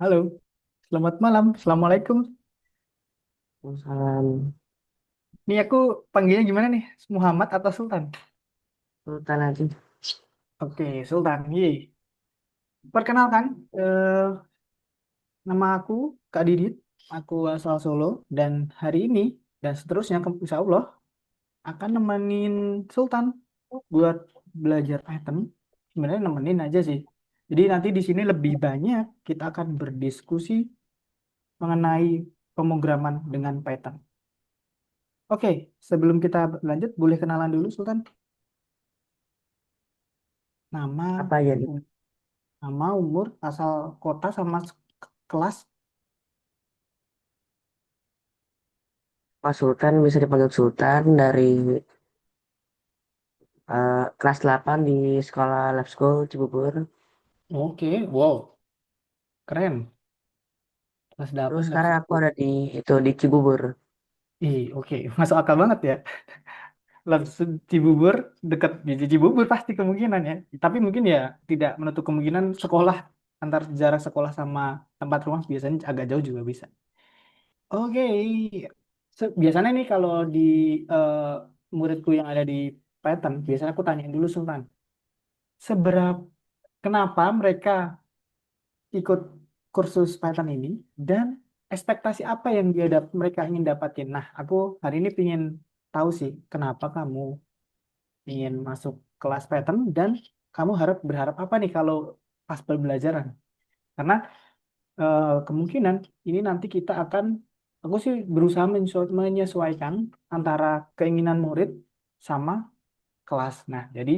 Halo, selamat malam. Assalamualaikum. Salam Nih aku panggilnya gimana nih? Muhammad atau Sultan? Sultan aja. Oke, Sultan. Ye. Perkenalkan, nama aku Kak Didit. Aku asal Solo dan hari ini dan seterusnya insya Allah akan nemenin Sultan buat belajar Python. Sebenarnya nemenin aja sih. Jadi nanti di sini lebih banyak kita akan berdiskusi mengenai pemrograman dengan Python. Oke, sebelum kita lanjut, boleh kenalan dulu Sultan? Nama, Apa aja nih? nama, umur, asal kota sama kelas. Pak Sultan bisa dipanggil Sultan dari kelas 8 di sekolah Lab School Cibubur. Oke, wow, keren. Kelas Terus 8 lab sekarang aku school. ada di itu di Cibubur. Oke, masuk akal banget ya. Cibubur dekat di Cibubur pasti kemungkinan ya. Tapi mungkin ya tidak menutup kemungkinan sekolah antar jarak sekolah sama tempat rumah biasanya agak jauh juga bisa. Oke, biasanya nih kalau di eh, muridku yang ada di Python, biasanya aku tanyain dulu Sultan, seberapa kenapa mereka ikut kursus Python ini dan ekspektasi apa yang mereka ingin dapatin. Nah, aku hari ini ingin tahu sih kenapa kamu ingin masuk kelas Python dan kamu berharap apa nih kalau pas pembelajaran. Karena kemungkinan ini nanti kita akan aku sih berusaha menyesuaikan antara keinginan murid sama kelas. Nah, jadi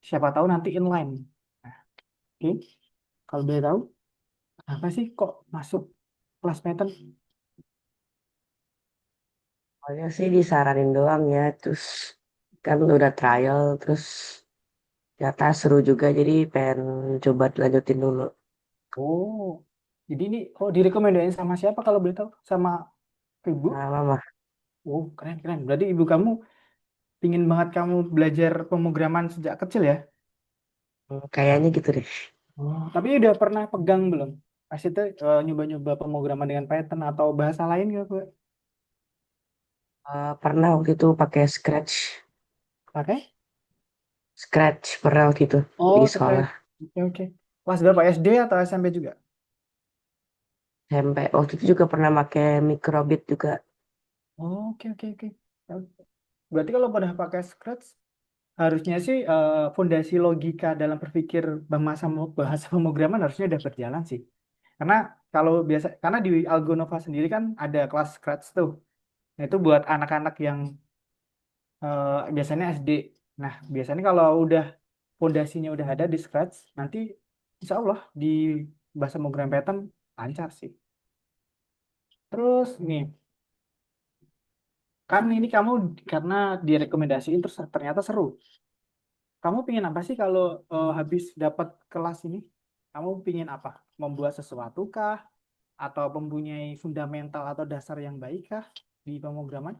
siapa tahu nanti inline. Nah, oke. Kalau boleh tahu, apa sih kok masuk kelas Python? Awalnya sih disaranin doang ya. Terus kan udah trial. Terus ternyata seru juga. Jadi pengen coba lanjutin dulu. Oh, jadi ini direkomendasiin sama siapa kalau boleh tahu? Sama ibu? Nah, mama. Oh, keren keren. Berarti ibu kamu pingin banget kamu belajar pemrograman sejak kecil ya? Kayaknya gitu deh. Oh, tapi udah pernah pegang belum? Pas itu nyoba-nyoba pemrograman dengan Python atau bahasa lain gitu? Pernah waktu itu pakai Scratch. Pakai? Scratch pernah waktu itu Oh, di keren. sekolah. Oke oke. Kelas berapa SD atau SMP juga? SMP. Waktu itu juga pernah pakai Microbit juga. Oh, oke oke oke. Berarti kalau pada pakai Scratch harusnya sih fondasi logika dalam berpikir bahasa pemrograman harusnya udah berjalan sih. Karena kalau biasa karena di Algonova sendiri kan ada kelas Scratch tuh. Nah, itu buat anak-anak yang biasanya SD. Nah, biasanya kalau udah fondasinya udah ada di Scratch, nanti insya Allah di bahasa pemrograman Python lancar sih. Terus nih, kan ini kamu karena direkomendasiin terus ternyata seru. Kamu pingin apa sih kalau habis dapat kelas ini? Kamu pingin apa? Membuat sesuatu kah? Atau mempunyai fundamental atau dasar yang baik kah di pemrograman?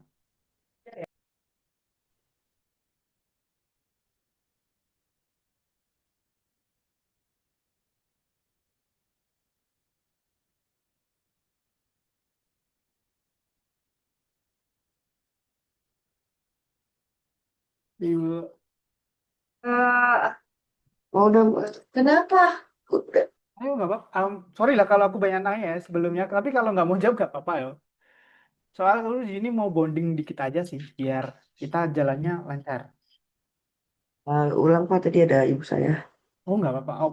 Ibu, Udah, kenapa? Udah. ayo nggak apa. Sorry lah kalau aku banyak nanya ya sebelumnya. Tapi kalau nggak mau jawab nggak apa-apa ya. Soalnya dulu di sini mau bonding dikit aja sih, biar kita jalannya lancar. Ulang Pak, tadi ada ibu saya. Oh nggak apa-apa. Oh,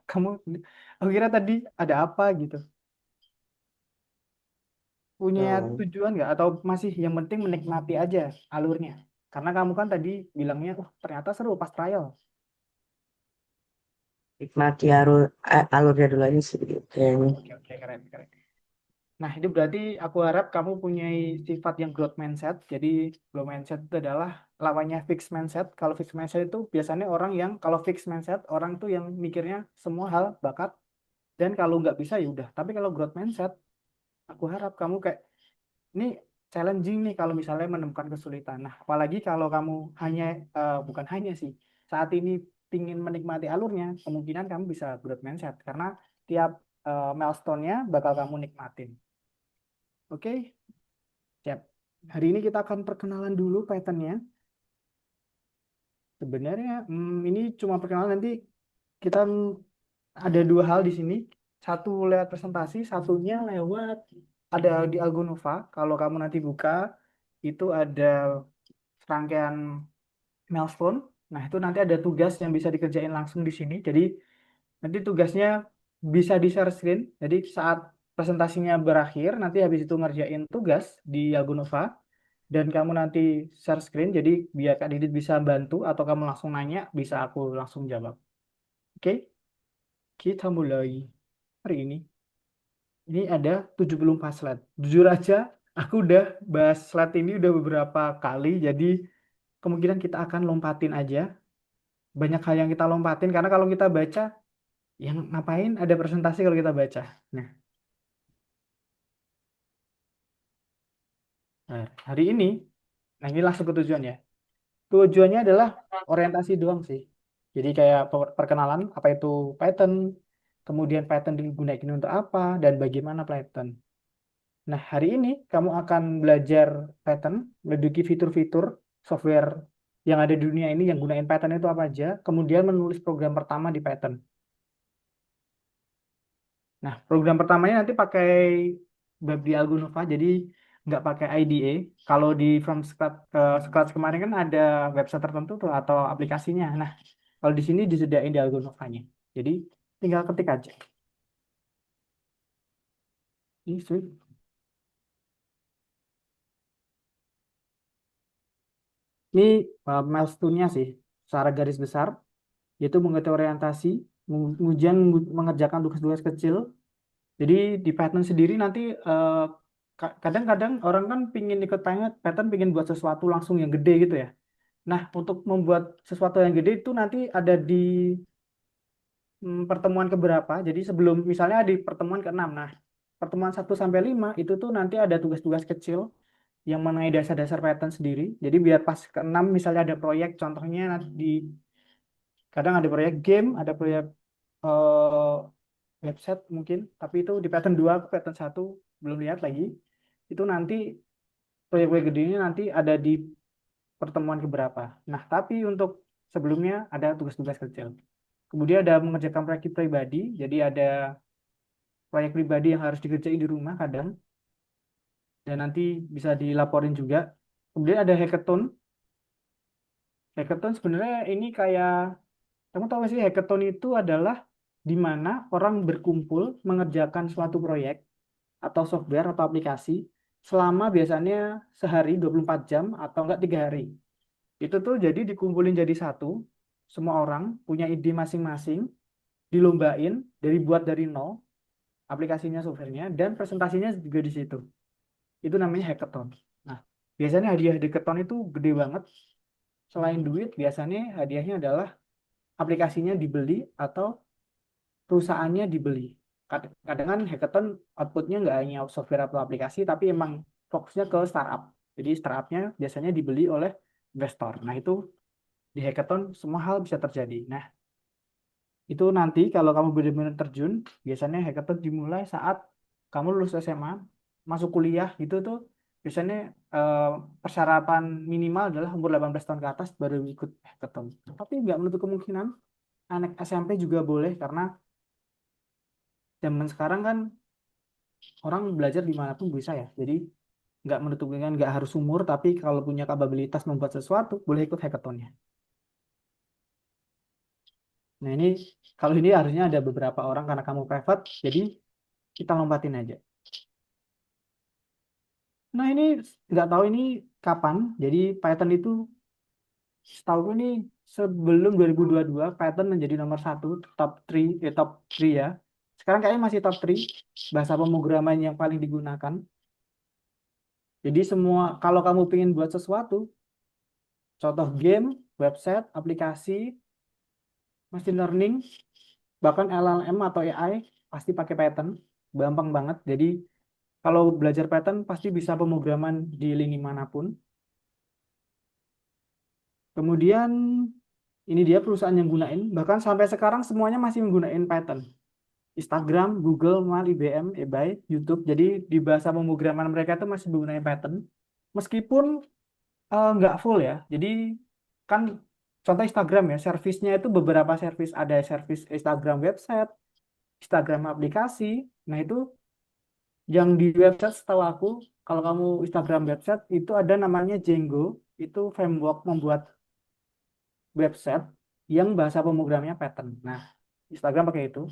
kamu, aku kira tadi ada apa gitu. Punya Hmm, tujuan nggak atau masih yang penting menikmati aja alurnya? Karena kamu kan tadi bilangnya, ternyata seru pas trial. nikmati alurnya dulu aja sih kayaknya. Oke oke keren keren. Nah itu berarti aku harap kamu punya sifat yang growth mindset. Jadi growth mindset itu adalah lawannya fixed mindset. Kalau fixed mindset itu biasanya orang yang kalau fixed mindset orang tuh yang mikirnya semua hal bakat dan kalau nggak bisa ya udah. Tapi kalau growth mindset, aku harap kamu kayak ini challenging nih kalau misalnya menemukan kesulitan. Nah, apalagi kalau kamu hanya bukan hanya sih saat ini ingin menikmati alurnya, kemungkinan kamu bisa growth mindset karena tiap milestone-nya bakal kamu nikmatin. Oke, siap. Hari ini kita akan perkenalan dulu pattern-nya. Sebenarnya ini cuma perkenalan, nanti kita ada dua hal di sini. Satu lewat presentasi, satunya lewat ada di Algonova. Kalau kamu nanti buka, itu ada serangkaian milestone. Nah, itu nanti ada tugas yang bisa dikerjain langsung di sini. Jadi, nanti tugasnya bisa di share screen. Jadi, saat presentasinya berakhir, nanti habis itu ngerjain tugas di Algonova. Dan kamu nanti share screen, jadi biar Kak Didit bisa bantu atau kamu langsung nanya, bisa aku langsung jawab. Oke, kita mulai hari ini. Ini ada 74 slide. Jujur aja, aku udah bahas slide ini udah beberapa kali, jadi kemungkinan kita akan lompatin aja. Banyak hal yang kita lompatin, karena kalau kita baca, yang ngapain ada presentasi kalau kita baca. Nah, hari ini, nah ini langsung ke tujuan ya. Tujuannya adalah orientasi doang sih. Jadi kayak perkenalan apa itu Python, kemudian Python digunakan untuk apa, dan bagaimana Python. Nah, hari ini kamu akan belajar Python, menduduki fitur-fitur software yang ada di dunia ini yang gunain Python itu apa aja, kemudian menulis program pertama di Python. Nah, program pertamanya nanti pakai web di Algonova, jadi nggak pakai IDE. Kalau di from scratch, scratch kemarin kan ada website tertentu tuh atau aplikasinya. Nah, kalau di sini disediain di Algonovanya. Jadi tinggal ketik aja. Ini sweet. Ini milestone-nya sih, secara garis besar, yaitu mengerti orientasi, kemudian mengerjakan tugas-tugas kecil. Jadi di Python sendiri nanti kadang-kadang orang kan pingin ikut Python, pingin buat sesuatu langsung yang gede gitu ya. Nah, untuk membuat sesuatu yang gede itu nanti ada di pertemuan keberapa. Jadi sebelum misalnya di pertemuan ke-6. Nah, pertemuan 1 sampai 5 itu tuh nanti ada tugas-tugas kecil yang mengenai dasar-dasar Python sendiri. Jadi biar pas ke-6 misalnya ada proyek, contohnya nanti kadang ada proyek game, ada proyek eh, website mungkin, tapi itu di Python 2, Python 1 belum lihat lagi. Itu nanti proyek-proyek gedenya nanti ada di pertemuan keberapa. Nah, tapi untuk sebelumnya ada tugas-tugas kecil. Kemudian ada mengerjakan proyek pribadi, jadi ada proyek pribadi yang harus dikerjain di rumah kadang, dan nanti bisa dilaporin juga. Kemudian ada hackathon. Hackathon sebenarnya ini kayak, kamu tahu nggak sih, hackathon itu adalah di mana orang berkumpul mengerjakan suatu proyek atau software atau aplikasi selama biasanya sehari 24 jam atau enggak 3 hari. Itu tuh jadi dikumpulin jadi satu, semua orang punya ide masing-masing, dilombain dari nol, aplikasinya, softwarenya, dan presentasinya juga di situ. Itu namanya hackathon. Nah, biasanya hadiah hackathon itu gede banget. Selain duit, biasanya hadiahnya adalah aplikasinya dibeli atau perusahaannya dibeli. Kadang kan hackathon outputnya nggak hanya software atau aplikasi, tapi emang fokusnya ke startup. Jadi startupnya biasanya dibeli oleh investor. Nah, itu di hackathon semua hal bisa terjadi. Nah, itu nanti kalau kamu benar-benar terjun, biasanya hackathon dimulai saat kamu lulus SMA, masuk kuliah gitu tuh. Biasanya eh, persyaratan minimal adalah umur 18 tahun ke atas baru ikut hackathon. Tapi nggak menutup kemungkinan anak SMP juga boleh, karena zaman sekarang kan orang belajar dimanapun bisa ya. Jadi nggak menutup kemungkinan, nggak harus umur, tapi kalau punya kapabilitas membuat sesuatu, boleh ikut hackathonnya. Nah, ini kalau ini harusnya ada beberapa orang karena kamu private, jadi kita lompatin aja. Nah, ini nggak tahu ini kapan. Jadi Python itu setahu ini sebelum 2022 Python menjadi nomor satu, top 3 ya. Sekarang kayaknya masih top 3 bahasa pemrograman yang paling digunakan. Jadi semua kalau kamu pengen buat sesuatu, contoh game, website, aplikasi, machine learning, bahkan LLM atau AI, pasti pakai Python. Gampang banget. Jadi kalau belajar Python pasti bisa pemrograman di lini manapun. Kemudian Ini dia perusahaan yang gunain, bahkan sampai sekarang semuanya masih menggunakan Python. Instagram, Google, Mail, IBM, eBay, YouTube. Jadi di bahasa pemrograman mereka itu masih menggunakan Python. Meskipun nggak full ya. Jadi kan contoh Instagram ya, servisnya itu beberapa servis. Ada servis Instagram website, Instagram aplikasi. Nah itu yang di website setahu aku, kalau kamu Instagram website itu ada namanya Django. Itu framework membuat website yang bahasa pemrogramannya Python. Nah, Instagram pakai itu.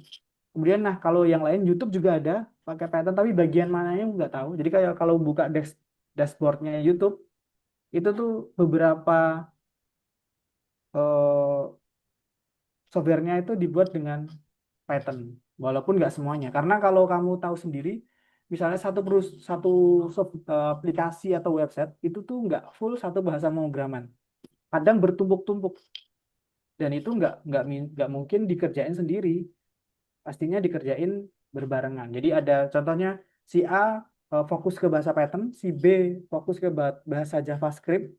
Kemudian, nah kalau yang lain YouTube juga ada pakai Python, tapi bagian mananya nggak tahu. Jadi kayak kalau buka dashboardnya YouTube, itu tuh beberapa eh, softwarenya itu dibuat dengan Python, walaupun nggak semuanya. Karena kalau kamu tahu sendiri, misalnya satu aplikasi atau website itu tuh nggak full satu bahasa pemrograman, kadang bertumpuk-tumpuk dan itu nggak mungkin dikerjain sendiri, pastinya dikerjain berbarengan. Jadi ada contohnya si A fokus ke bahasa Python, si B fokus ke bahasa JavaScript,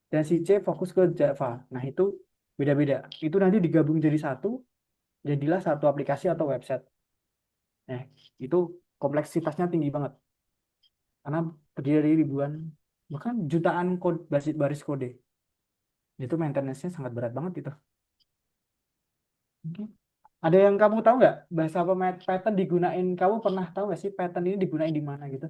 dan si C fokus ke Java. Nah itu beda-beda. Itu nanti digabung jadi satu, jadilah satu aplikasi atau website. Nah itu kompleksitasnya tinggi banget karena terdiri dari ribuan bahkan jutaan basis baris kode. Itu maintenance-nya sangat berat banget itu. Oke. Ada yang kamu tahu nggak bahasa apa Python digunain? Kamu pernah tahu nggak sih Python ini digunain di mana gitu?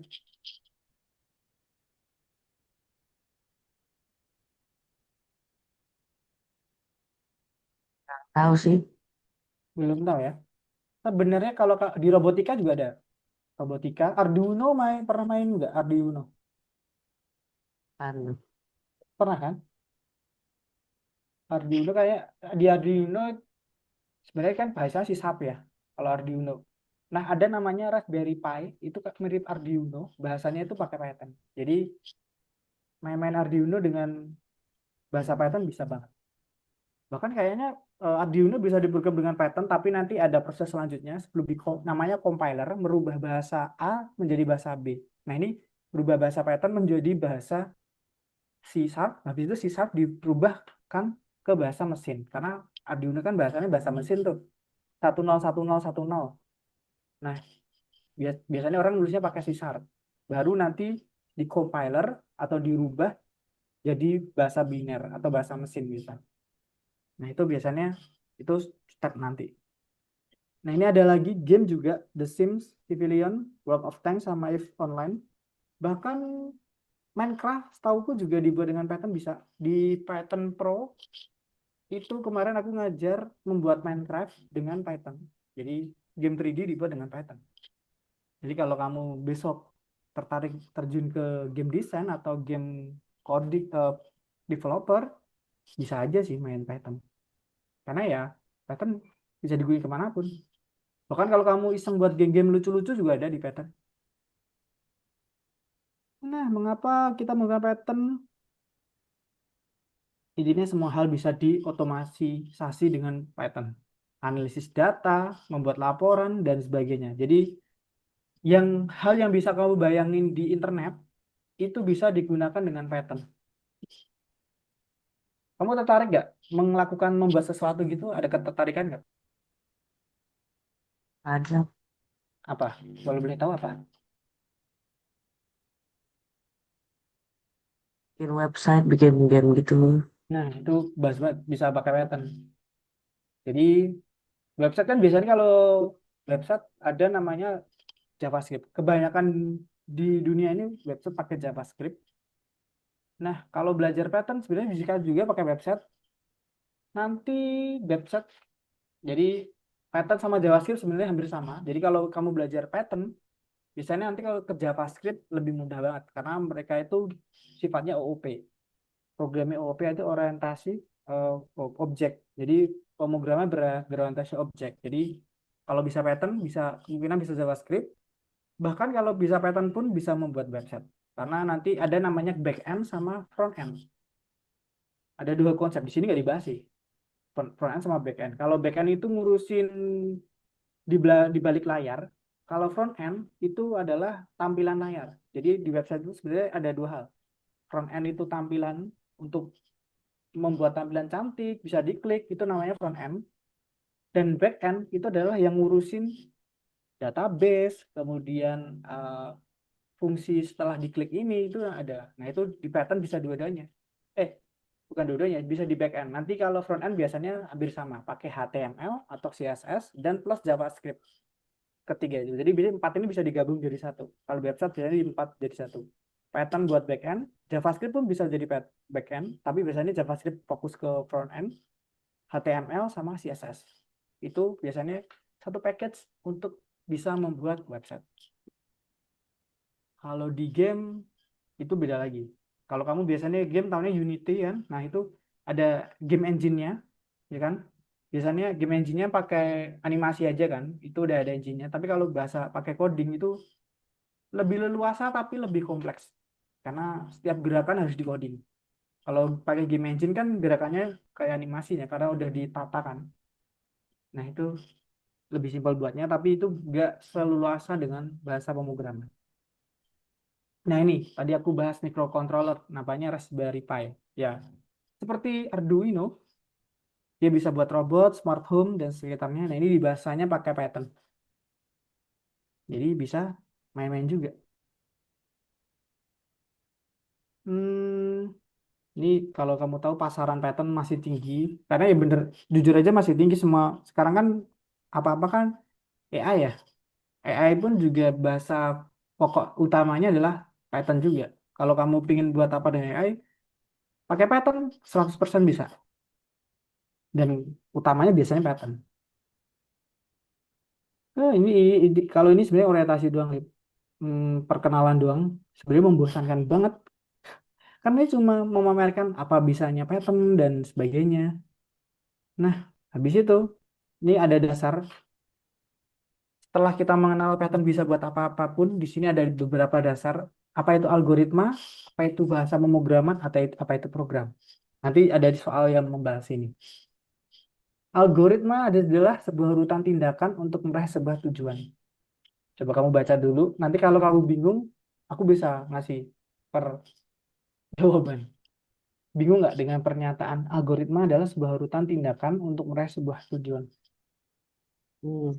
Tahu sih, Belum tahu ya. Sebenarnya kalau di robotika juga ada. Robotika, Arduino pernah main nggak Arduino? kan Pernah kan? Arduino kayak di Arduino sebenarnya kan bahasa C# ya. Kalau Arduino. Nah, ada namanya Raspberry Pi, itu mirip Arduino, bahasanya itu pakai Python. Jadi main-main Arduino dengan bahasa Python bisa banget. Bahkan kayaknya Arduino bisa diprogram dengan Python, tapi nanti ada proses selanjutnya sebelum namanya compiler merubah bahasa A menjadi bahasa B. Nah ini berubah bahasa Python menjadi bahasa C#, habis itu C# diubahkan ke bahasa mesin. Karena Arduino kan bahasanya bahasa mesin tuh, 101010. Nah biasanya orang nulisnya pakai C#. Baru nanti di compiler atau dirubah jadi bahasa biner atau bahasa mesin bisa. Nah itu biasanya itu step nanti. Nah, ini ada lagi game juga, The Sims, Civilian, World of Tanks, sama EVE Online. Bahkan Minecraft, setauku juga dibuat dengan Python bisa. Di Python Pro, itu kemarin aku ngajar membuat Minecraft dengan Python. Jadi, game 3D dibuat dengan Python. Jadi, kalau kamu besok tertarik terjun ke game design atau game coding developer, bisa aja sih main Python. Karena ya, Python bisa digunakan kemanapun. Bahkan kalau kamu iseng buat game-game lucu-lucu juga ada di Python. Nah, mengapa kita menggunakan Python? Intinya semua hal bisa diotomatisasi dengan Python. Analisis data, membuat laporan, dan sebagainya. Jadi, hal yang bisa kamu bayangin di internet, itu bisa digunakan dengan Python. Kamu tertarik nggak membuat sesuatu gitu? Ada ketertarikan nggak? ada Apa? Kalau boleh tahu apa? bikin website, bikin game gitu. Nah, itu banget bisa pakai Python. Jadi, website kan biasanya kalau website ada namanya JavaScript. Kebanyakan di dunia ini website pakai JavaScript. Nah, kalau belajar Python sebenarnya bisa juga pakai website. Nanti website, jadi Python sama JavaScript sebenarnya hampir sama. Jadi kalau kamu belajar Python, biasanya nanti kalau ke JavaScript lebih mudah banget karena mereka itu sifatnya OOP. Programnya OOP itu orientasi objek. Jadi pemrograman berorientasi objek. Jadi kalau bisa Python, kemungkinan bisa JavaScript. Bahkan kalau bisa Python pun bisa membuat website. Karena nanti ada namanya back end sama front end. Ada dua konsep di sini nggak dibahas sih. Front end sama back end. Kalau back end itu ngurusin di balik layar. Kalau front end itu adalah tampilan layar. Jadi di website itu sebenarnya ada dua hal. Front end itu tampilan untuk membuat tampilan cantik, bisa diklik, itu namanya front end. Dan back end itu adalah yang ngurusin database, kemudian fungsi setelah diklik ini itu ada. Nah, itu di Python bisa dua-duanya. Eh, bukan dua-duanya, bisa di back end. Nanti kalau front end biasanya hampir sama, pakai HTML atau CSS dan plus JavaScript ketiga itu. Jadi empat ini bisa digabung jadi satu. Kalau website biasanya empat jadi satu. Python buat back end, JavaScript pun bisa jadi back end, tapi biasanya JavaScript fokus ke front end, HTML sama CSS. Itu biasanya satu package untuk bisa membuat website. Kalau di game itu beda lagi. Kalau kamu biasanya game tahunya Unity kan, nah itu ada game engine-nya, ya kan? Biasanya game engine-nya pakai animasi aja kan, itu udah ada engine-nya. Tapi kalau bahasa pakai coding itu lebih leluasa tapi lebih kompleks, karena setiap gerakan harus di coding. Kalau pakai game engine kan gerakannya kayak animasinya karena udah ditata kan. Nah itu lebih simpel buatnya, tapi itu nggak seleluasa dengan bahasa pemrograman. Nah ini tadi aku bahas microcontroller, namanya Raspberry Pi. Ya, seperti Arduino, dia bisa buat robot, smart home, dan sekitarnya. Nah ini di bahasanya pakai Python. Jadi bisa main-main juga. Hmm, ini kalau kamu tahu pasaran Python masih tinggi, karena ya bener, jujur aja masih tinggi semua. Sekarang kan apa-apa kan AI ya. AI pun juga bahasa pokok utamanya adalah Python juga. Kalau kamu ingin buat apa dengan AI, pakai Python 100% bisa. Dan utamanya biasanya Python. Nah, kalau ini sebenarnya orientasi doang, Lip. Perkenalan doang. Sebenarnya membosankan banget. Karena dia cuma memamerkan apa bisanya Python dan sebagainya. Nah, habis itu, ini ada dasar. Setelah kita mengenal Python bisa buat apa-apapun, di sini ada beberapa dasar. Apa itu algoritma, apa itu bahasa pemrograman, atau apa itu program. Nanti ada soal yang membahas ini. Algoritma adalah sebuah urutan tindakan untuk meraih sebuah tujuan. Coba kamu baca dulu. Nanti kalau kamu bingung, aku bisa ngasih per jawaban. Bingung nggak dengan pernyataan algoritma adalah sebuah urutan tindakan untuk meraih sebuah tujuan? Hmm.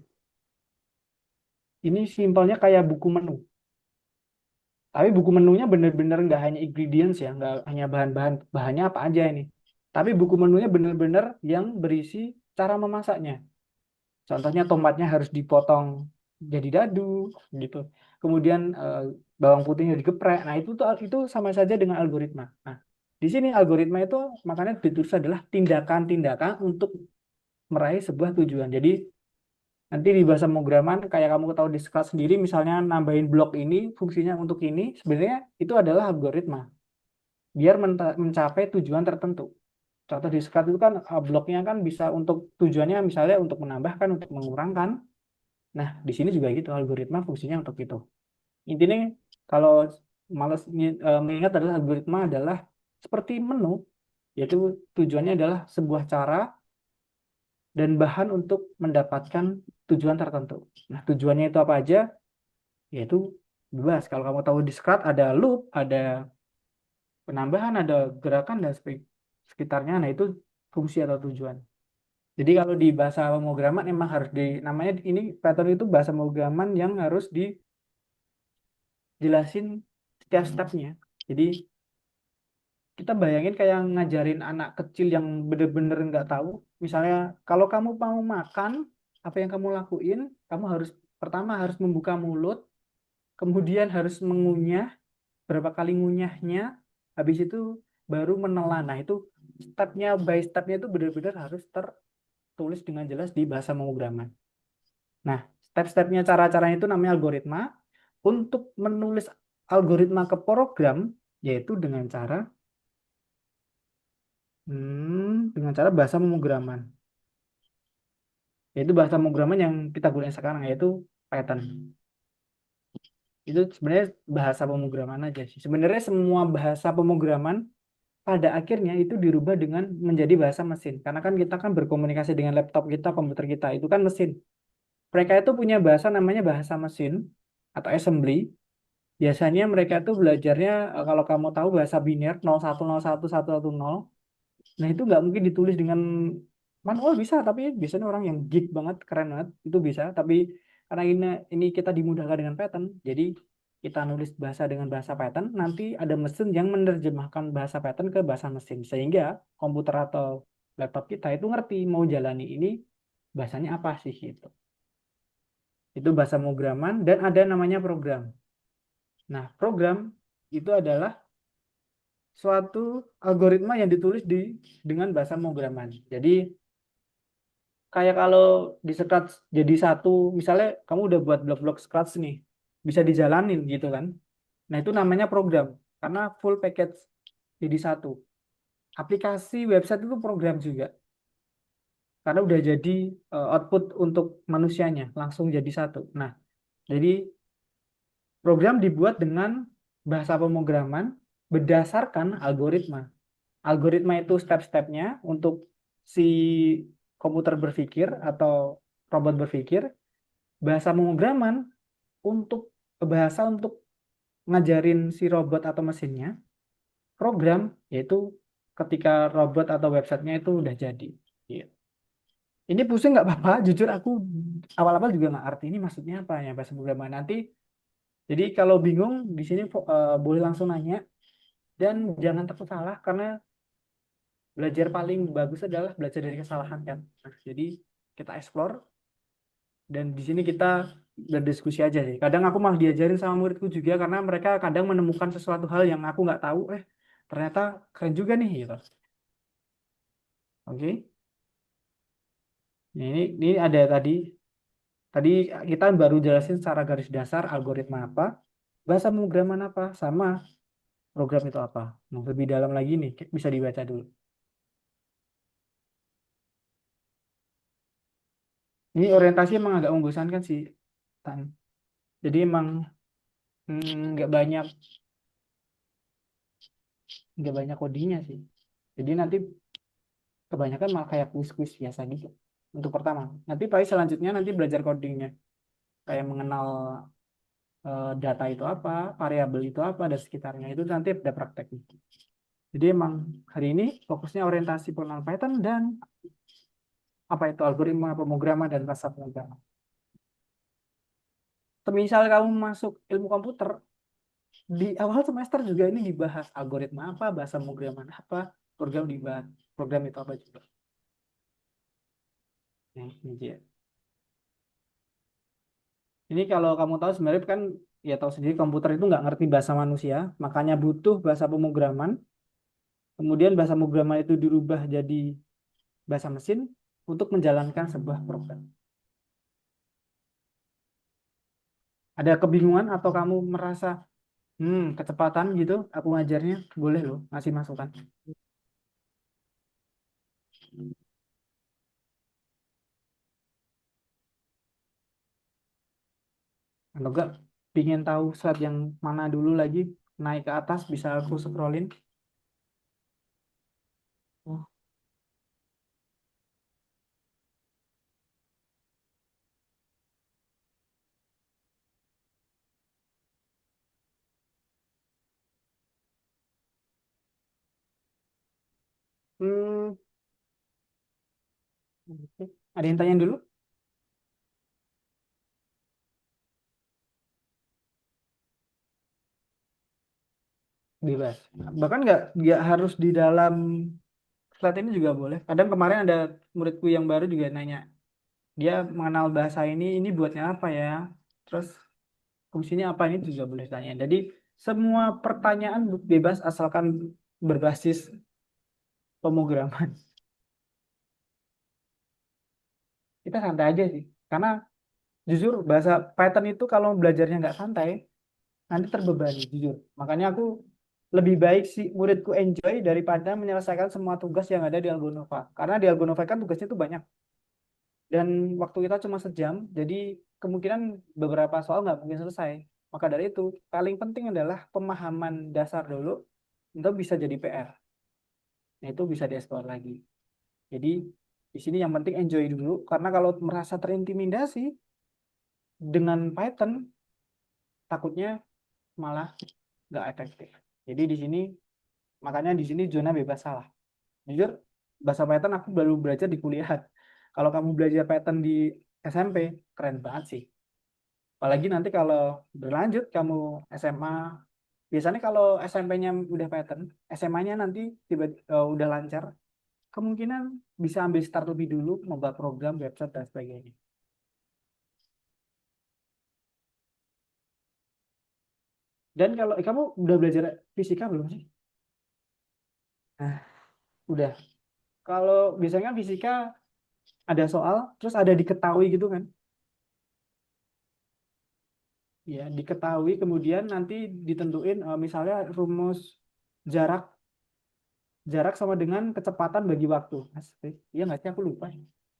Ini simpelnya kayak buku menu. Tapi buku menunya bener-bener nggak hanya ingredients ya, nggak hanya bahan-bahan, bahannya apa aja ini. Tapi buku menunya bener-bener yang berisi cara memasaknya. Contohnya tomatnya harus dipotong jadi dadu gitu. Kemudian bawang putihnya digeprek. Nah, itu sama saja dengan algoritma. Nah, di sini algoritma itu makanya ditulis adalah tindakan-tindakan untuk meraih sebuah tujuan. Jadi nanti di bahasa pemrograman kayak kamu tahu di Scratch sendiri misalnya nambahin blok ini fungsinya untuk ini sebenarnya itu adalah algoritma biar mencapai tujuan tertentu. Contoh di Scratch itu kan bloknya kan bisa untuk tujuannya misalnya untuk menambahkan, untuk mengurangkan. Nah, di sini juga gitu, algoritma fungsinya untuk itu. Intinya, kalau mengingat adalah algoritma adalah seperti menu, yaitu tujuannya adalah sebuah cara dan bahan untuk mendapatkan tujuan tertentu. Nah, tujuannya itu apa aja? Yaitu bebas. Kalau kamu tahu di Scratch ada loop, ada penambahan, ada gerakan, dan sekitarnya. Nah, itu fungsi atau tujuan. Jadi kalau di bahasa pemrograman emang harus namanya ini Python itu bahasa pemrograman yang harus dijelasin setiap stepnya. Jadi kita bayangin kayak ngajarin anak kecil yang bener-bener nggak tahu. Misalnya kalau kamu mau makan, apa yang kamu lakuin? Kamu harus pertama harus membuka mulut, kemudian harus mengunyah, berapa kali ngunyahnya, habis itu baru menelan. Nah itu stepnya by stepnya itu benar-benar harus tertulis dengan jelas di bahasa pemrograman. Nah, step-stepnya cara-caranya itu namanya algoritma. Untuk menulis algoritma ke program, yaitu dengan cara bahasa pemrograman. Yaitu bahasa pemrograman yang kita gunakan sekarang, yaitu Python. Itu sebenarnya bahasa pemrograman aja sih. Sebenarnya semua bahasa pemrograman pada akhirnya itu dirubah dengan menjadi bahasa mesin. Karena kan kita kan berkomunikasi dengan laptop kita, komputer kita, itu kan mesin. Mereka itu punya bahasa namanya bahasa mesin atau assembly. Biasanya mereka itu belajarnya kalau kamu tahu bahasa biner 0101 110. Nah, itu nggak mungkin ditulis dengan manual bisa, tapi biasanya orang yang geek banget, keren banget, itu bisa. Tapi karena ini kita dimudahkan dengan Python, jadi kita nulis bahasa dengan bahasa Python, nanti ada mesin yang menerjemahkan bahasa Python ke bahasa mesin. Sehingga komputer atau laptop kita itu ngerti mau jalani ini bahasanya apa sih gitu. Itu bahasa pemrograman dan ada namanya program. Nah, program itu adalah suatu algoritma yang ditulis dengan bahasa pemrograman. Jadi kayak kalau di Scratch jadi satu, misalnya kamu udah buat blok-blok Scratch nih, bisa dijalanin gitu kan. Nah, itu namanya program karena full package jadi satu. Aplikasi website itu program juga karena udah jadi output untuk manusianya langsung jadi satu. Nah, jadi program dibuat dengan bahasa pemrograman berdasarkan algoritma. Algoritma itu step-stepnya untuk si komputer berpikir atau robot berpikir, bahasa pemrograman untuk bahasa untuk ngajarin si robot atau mesinnya, program yaitu ketika robot atau websitenya itu udah jadi. Gitu. Ini pusing nggak apa-apa, jujur aku awal-awal juga nggak arti ini maksudnya apa ya bahasa pemrograman nanti. Jadi kalau bingung di sini boleh langsung nanya dan jangan takut salah karena belajar paling bagus adalah belajar dari kesalahan kan. Nah, jadi kita explore dan di sini kita berdiskusi aja sih. Kadang aku malah diajarin sama muridku juga karena mereka kadang menemukan sesuatu hal yang aku nggak tahu. Ternyata keren juga nih gitu. Oke. Nah, ini ada tadi. Tadi kita baru jelasin secara garis dasar algoritma apa, bahasa pemrograman apa, sama program itu apa. Nah, lebih dalam lagi nih bisa dibaca dulu. Ini orientasi emang agak membosankan sih, Tan. Jadi emang nggak banyak codingnya sih. Jadi nanti kebanyakan malah kayak kuis-kuis biasa gitu. Untuk pertama, nanti paling selanjutnya nanti belajar codingnya, kayak mengenal data itu apa, variabel itu apa, dan sekitarnya itu nanti ada prakteknya. Jadi emang hari ini fokusnya orientasi pengenalan Python dan apa itu algoritma pemrograman dan bahasa pemrograman. Misal kamu masuk ilmu komputer, di awal semester juga ini dibahas algoritma apa, bahasa pemrograman apa, program dibahas, program itu apa juga. Nah, ini dia. Ini kalau kamu tahu sebenarnya kan ya tahu sendiri komputer itu nggak ngerti bahasa manusia, makanya butuh bahasa pemrograman. Kemudian bahasa pemrograman itu dirubah jadi bahasa mesin untuk menjalankan sebuah program. Ada kebingungan atau kamu merasa kecepatan gitu, aku ngajarnya boleh loh ngasih masukan. Atau enggak pingin tahu slide yang mana dulu lagi naik ke atas bisa aku scrollin. Oh, hmm, oke. Ada yang tanya dulu? Bebas. Bahkan nggak harus di dalam slide ini juga boleh. Kadang kemarin ada muridku yang baru juga nanya, dia mengenal bahasa ini buatnya apa ya? Terus fungsinya apa ini juga boleh tanya. Jadi semua pertanyaan bebas asalkan berbasis pemrograman. Kita santai aja sih. Karena jujur bahasa Python itu kalau belajarnya nggak santai, nanti terbebani jujur. Makanya aku lebih baik sih muridku enjoy daripada menyelesaikan semua tugas yang ada di Algonova. Karena di Algonova kan tugasnya itu banyak. Dan waktu kita cuma sejam, jadi kemungkinan beberapa soal nggak mungkin selesai. Maka dari itu, paling penting adalah pemahaman dasar dulu untuk bisa jadi PR. Nah, itu bisa dieksplor lagi. Jadi, di sini yang penting enjoy dulu, karena kalau merasa terintimidasi dengan Python, takutnya malah nggak efektif. Jadi di sini, makanya di sini zona bebas salah. Jujur, bahasa Python aku baru belajar di kuliah. Kalau kamu belajar Python di SMP, keren banget sih. Apalagi nanti kalau berlanjut kamu SMA, biasanya kalau SMP-nya udah Python, SMA-nya nanti tiba udah lancar, kemungkinan bisa ambil start lebih dulu, membuat program, website, dan sebagainya. Dan kalau kamu udah belajar fisika belum sih? Nah, Udah. Kalau biasanya kan fisika ada soal, terus ada diketahui gitu kan? Ya, diketahui kemudian nanti ditentuin misalnya rumus jarak jarak sama dengan kecepatan bagi waktu. SP. Iya nggak sih? Aku lupa.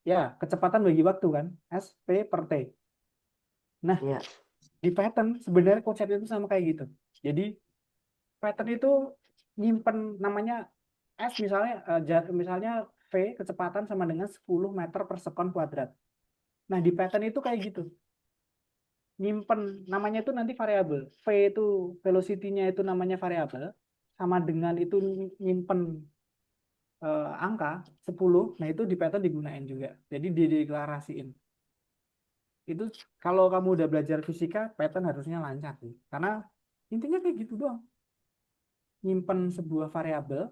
Ya, kecepatan bagi waktu kan? SP per T. Nah, ya, di Python sebenarnya konsepnya itu sama kayak gitu. Jadi Python itu nyimpen namanya S misalnya misalnya V kecepatan sama dengan 10 meter per sekon kuadrat. Nah, di Python itu kayak gitu. Nyimpen namanya itu nanti variabel. V itu velocity-nya itu namanya variabel sama dengan itu nyimpen angka 10. Nah, itu di Python digunain juga. Jadi dideklarasiin. Itu kalau kamu udah belajar fisika, Python harusnya lancar sih. Karena intinya kayak gitu doang. Nyimpen sebuah variabel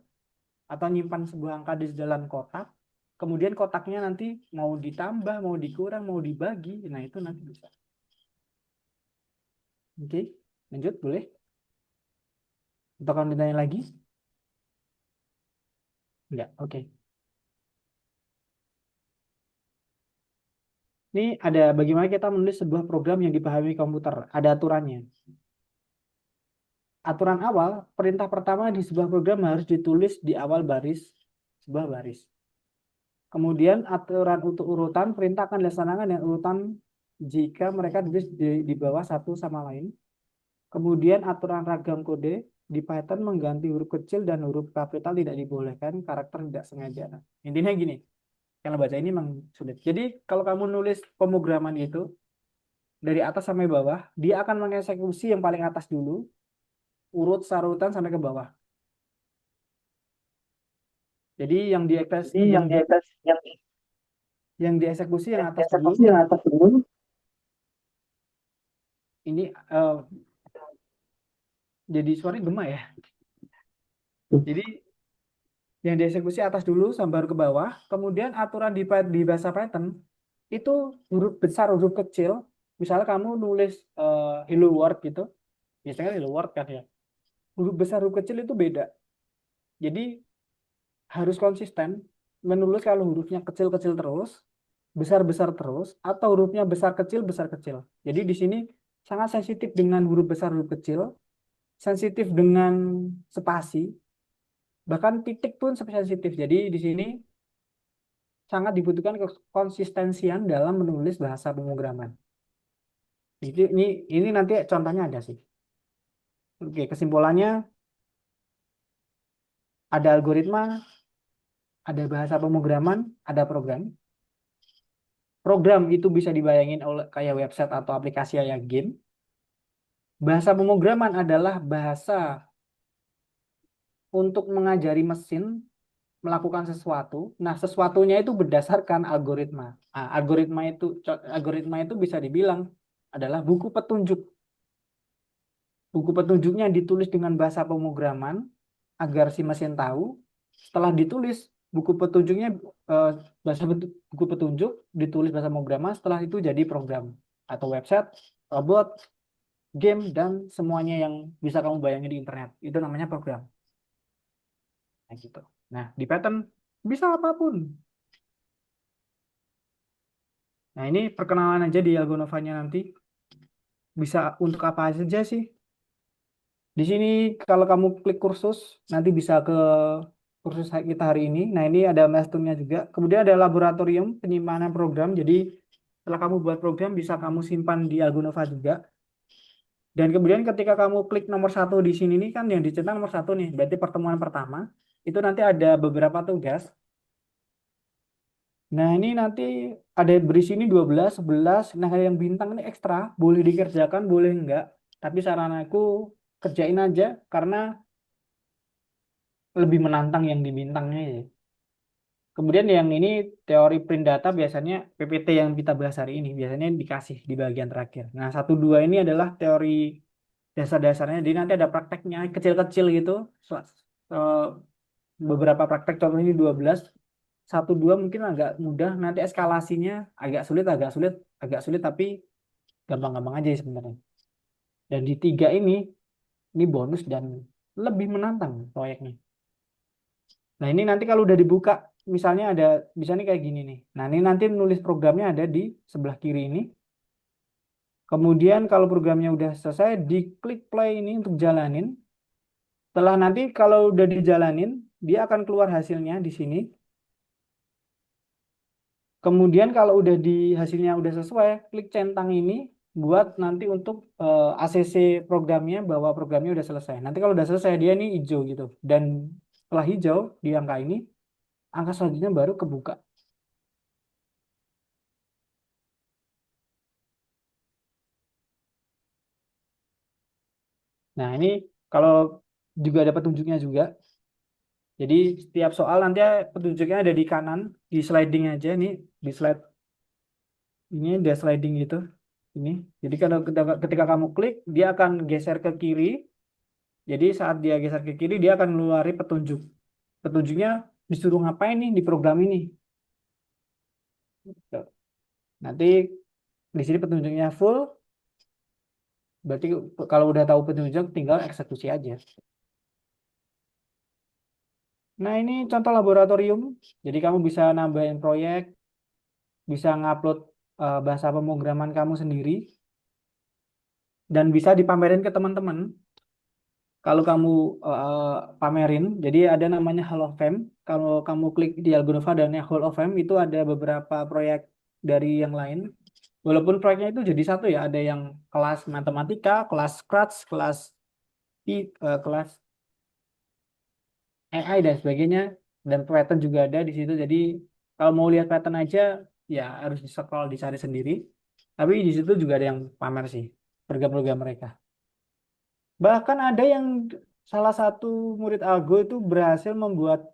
atau nyimpan sebuah angka di dalam kotak, kemudian kotaknya nanti mau ditambah, mau dikurang, mau dibagi, nah itu nanti bisa. Oke, lanjut boleh? Atau kamu ditanya lagi? Enggak, oke. Ini ada bagaimana kita menulis sebuah program yang dipahami komputer. Ada aturannya. Aturan awal, perintah pertama di sebuah program harus ditulis di awal baris, sebuah baris. Kemudian aturan untuk urutan, perintah akan dilaksanakan dengan urutan jika mereka ditulis di bawah satu sama lain. Kemudian aturan ragam kode di Python mengganti huruf kecil dan huruf kapital tidak dibolehkan, karakter tidak sengaja. Nah, intinya gini, kalau baca ini memang sulit. Jadi kalau kamu nulis pemrograman itu dari atas sampai bawah, dia akan mengeksekusi yang paling atas dulu, urut sarutan sampai ke bawah. Jadi jadi yang di atas, yang dieksekusi yang yang atas dulu. dieksekusi yang atas dulu. Ini jadi suaranya gema ya. Jadi yang dieksekusi atas dulu sampai baru ke bawah. Kemudian aturan di bahasa Python itu huruf besar, huruf kecil. Misalnya kamu nulis hello world gitu, biasanya kan hello world kan ya. Huruf besar, huruf kecil itu beda. Jadi harus konsisten menulis kalau hurufnya kecil-kecil terus, besar-besar terus, atau hurufnya besar kecil, besar kecil. Jadi di sini sangat sensitif dengan huruf besar, huruf kecil, sensitif dengan spasi, bahkan titik pun sensitif. Jadi di sini sangat dibutuhkan konsistensian dalam menulis bahasa pemrograman. Ini nanti contohnya ada sih. Oke, kesimpulannya ada algoritma, ada bahasa pemrograman, ada program. Program itu bisa dibayangin oleh kayak website atau aplikasi kayak game. Bahasa pemrograman adalah bahasa untuk mengajari mesin melakukan sesuatu. Nah, sesuatunya itu berdasarkan algoritma. Nah, algoritma itu bisa dibilang adalah buku petunjuk. Buku petunjuknya ditulis dengan bahasa pemrograman agar si mesin tahu. Setelah ditulis buku petunjuknya buku petunjuk ditulis bahasa pemrograman. Setelah itu jadi program atau website, robot, game dan semuanya yang bisa kamu bayangin di internet. Itu namanya program. Nah, gitu. Nah, di Python bisa apapun. Nah, ini perkenalan aja di Algonovanya nanti. Bisa untuk apa saja sih? Di sini kalau kamu klik kursus, nanti bisa ke kursus kita hari ini. Nah, ini ada milestone-nya juga. Kemudian ada laboratorium penyimpanan program. Jadi, setelah kamu buat program, bisa kamu simpan di Algonova juga. Dan kemudian ketika kamu klik nomor satu di sini nih kan yang dicetak nomor satu nih, berarti pertemuan pertama. Itu nanti ada beberapa tugas. Nah, ini nanti ada beri sini 12, 11. Nah, yang bintang ini ekstra, boleh dikerjakan, boleh enggak. Tapi saran aku kerjain aja karena lebih menantang yang di bintangnya ya. Kemudian yang ini teori print data biasanya PPT yang kita bahas hari ini biasanya dikasih di bagian terakhir. Nah, satu dua ini adalah teori dasar-dasarnya. Jadi nanti ada prakteknya kecil-kecil gitu. Eh, Beberapa praktek contohnya ini 12. Satu dua mungkin agak mudah. Nanti eskalasinya agak sulit, agak sulit, agak sulit tapi gampang-gampang aja sih sebenarnya. Dan di tiga ini bonus dan lebih menantang proyeknya. Nah, ini nanti kalau udah dibuka, misalnya ada, misalnya kayak gini nih. Nah, ini nanti nulis programnya ada di sebelah kiri ini. Kemudian kalau programnya udah selesai, diklik play ini untuk jalanin. Setelah nanti kalau udah dijalanin, dia akan keluar hasilnya di sini. Kemudian kalau udah di hasilnya udah sesuai, klik centang ini buat nanti untuk ACC programnya bahwa programnya udah selesai. Nanti kalau udah selesai dia ini hijau gitu. Dan setelah hijau di angka ini, angka selanjutnya baru kebuka. Nah, ini kalau juga ada petunjuknya juga. Jadi setiap soal nanti petunjuknya ada di kanan, di sliding aja nih, di slide ini ada sliding gitu. Ini. Jadi kalau ketika kamu klik, dia akan geser ke kiri. Jadi saat dia geser ke kiri, dia akan mengeluarkan petunjuk. Petunjuknya disuruh ngapain nih di program ini. Tuh. Nanti di sini petunjuknya full, berarti kalau udah tahu petunjuk tinggal eksekusi aja. Nah, ini contoh laboratorium. Jadi kamu bisa nambahin proyek, bisa ngupload bahasa pemrograman kamu sendiri, dan bisa dipamerin ke teman-teman. Kalau kamu eh, pamerin, jadi ada namanya Hall of Fame. Kalau kamu klik di Algonova dan Hall of Fame itu ada beberapa proyek dari yang lain. Walaupun proyeknya itu jadi satu ya, ada yang kelas matematika, kelas Scratch, kelas AI dan sebagainya, dan pattern juga ada di situ. Jadi kalau mau lihat pattern aja, ya harus di scroll dicari sendiri. Tapi di situ juga ada yang pamer sih program-program mereka. Bahkan ada yang salah satu murid Algo itu berhasil membuat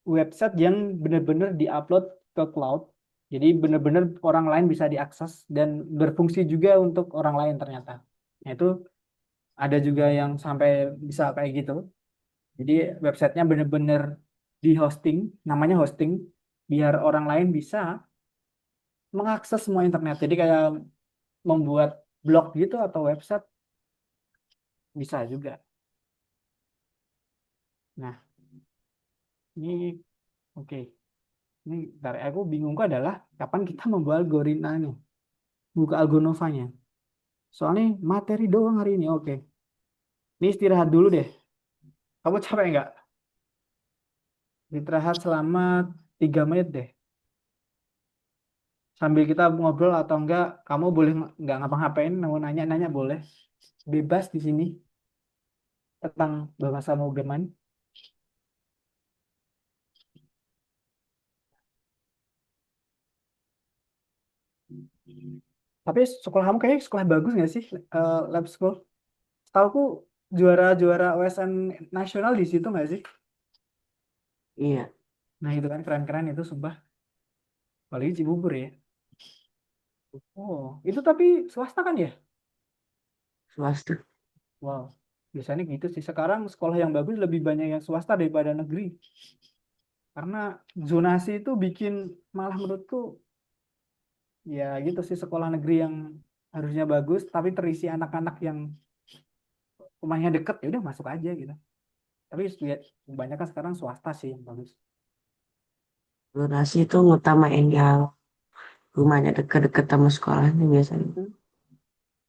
website yang benar-benar diupload ke cloud. Jadi benar-benar orang lain bisa diakses dan berfungsi juga untuk orang lain ternyata. Nah, itu ada juga yang sampai bisa kayak gitu. Jadi websitenya benar-benar di hosting, namanya hosting, biar orang lain bisa mengakses semua internet. Jadi kayak membuat blog gitu atau website bisa juga. Nah, ini oke. Ini dari aku bingungku adalah kapan kita membuat Gorilla nih, buka Algonovanya. Soalnya materi doang hari ini. Oke. Ini istirahat dulu deh. Kamu capek nggak? Istirahat selama 3 menit deh. Sambil kita ngobrol atau enggak, kamu boleh nggak ngapa-ngapain, mau nanya-nanya boleh. Bebas di sini tentang bahasa pemrograman. Tapi sekolah kamu kayaknya sekolah bagus nggak sih? Lab school. Setahuku juara-juara OSN nasional di situ nggak sih? Iya, Nah itu kan keren-keren itu sumpah. Apalagi Cibubur ya. Oh, itu tapi swasta kan ya? swasta. Wow, biasanya gitu sih. Sekarang sekolah yang bagus lebih banyak yang swasta daripada negeri. Karena zonasi itu bikin malah menurutku ya gitu sih sekolah negeri yang harusnya bagus tapi terisi anak-anak yang rumahnya deket ya udah masuk aja gitu. Tapi lihat kebanyakan sekarang swasta sih yang bagus. Durasi itu ngutamain yang rumahnya dekat-dekat sama sekolahnya biasanya.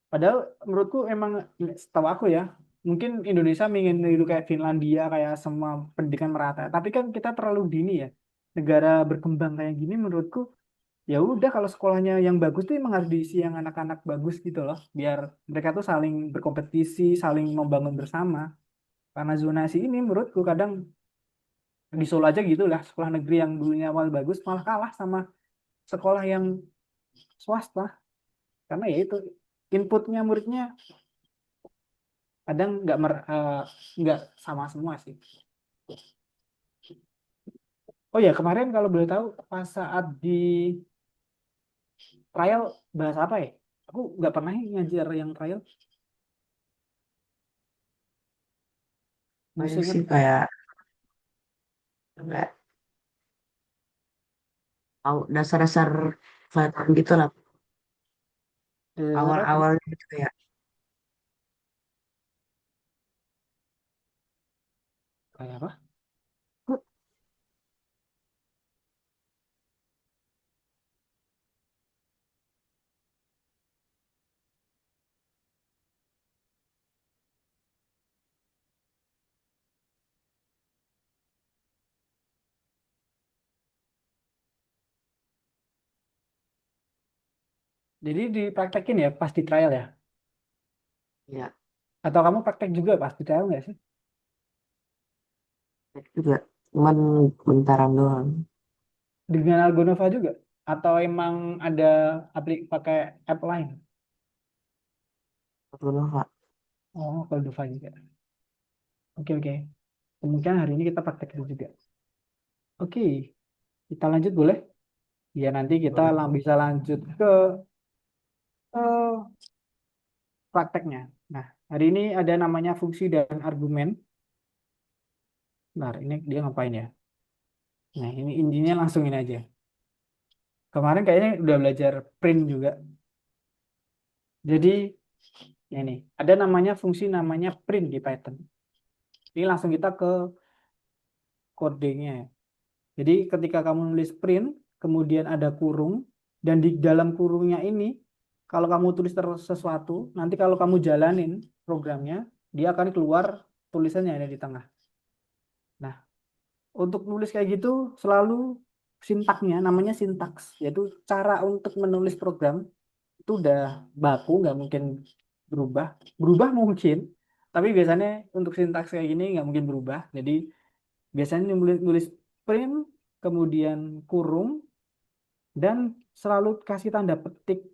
Padahal menurutku emang setahu aku ya, mungkin Indonesia ingin itu kayak Finlandia kayak semua pendidikan merata. Tapi kan kita terlalu dini ya. Negara berkembang kayak gini menurutku ya udah kalau sekolahnya yang bagus tuh emang harus diisi yang anak-anak bagus gitu loh. Biar mereka tuh saling berkompetisi, saling membangun bersama. Karena zonasi ini menurutku kadang di Solo aja gitu lah, sekolah negeri yang dulunya awal bagus malah kalah sama sekolah yang swasta. Karena ya itu inputnya muridnya kadang nggak sama semua sih. Oh ya, kemarin kalau boleh tahu pas saat di trial bahas apa ya? Aku nggak pernah ngajar yang trial. Banyak Masih ingat sih kayak kayak dasar-dasar Python gitu lah. apa tadi? Awal-awalnya gitu kayak Kayak apa? Jadi dipraktekin ya pas di trial ya? ya Atau kamu praktek juga pas di trial nggak sih? juga cuman bentaran doang. Dengan Algonova juga? Atau emang ada pakai app lain? Satu Nova. Oh, Algonova juga. Oke, oke. Kemungkinan hari ini kita praktek itu juga. Oke, kita lanjut boleh? Ya, nanti kita Boleh. bisa lanjut ke eh, prakteknya. Nah, hari ini ada namanya fungsi dan argumen. Nah, ini dia ngapain ya? Nah, ini intinya langsung ini aja. Kemarin kayaknya udah belajar print juga. Jadi, ini ada namanya fungsi namanya print di Python. Ini langsung kita ke codingnya. Jadi, ketika kamu nulis print, kemudian ada kurung, dan di dalam kurungnya ini, kalau kamu tulis sesuatu, nanti kalau kamu jalanin programnya, dia akan keluar tulisannya ada di tengah. Nah, untuk nulis kayak gitu selalu sintaknya namanya sintaks, yaitu cara untuk menulis program itu udah baku, nggak mungkin berubah. Berubah mungkin, tapi biasanya untuk sintaks kayak gini nggak mungkin berubah. Jadi biasanya nulis, nulis print, kemudian kurung, dan selalu kasih tanda petik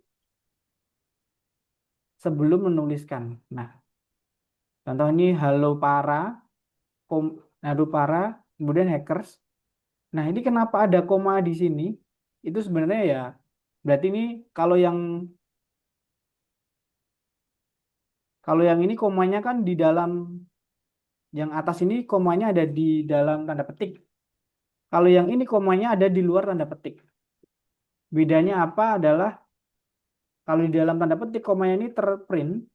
sebelum menuliskan. Nah, contoh ini halo para, kom, halo para, kemudian hackers. Nah, ini kenapa ada koma di sini? Itu sebenarnya ya berarti ini kalau yang kalau yang ini komanya kan di dalam, yang atas ini komanya ada di dalam tanda petik. Kalau yang ini komanya ada di luar tanda petik. Bedanya apa adalah kalau di dalam tanda petik komanya ini terprint,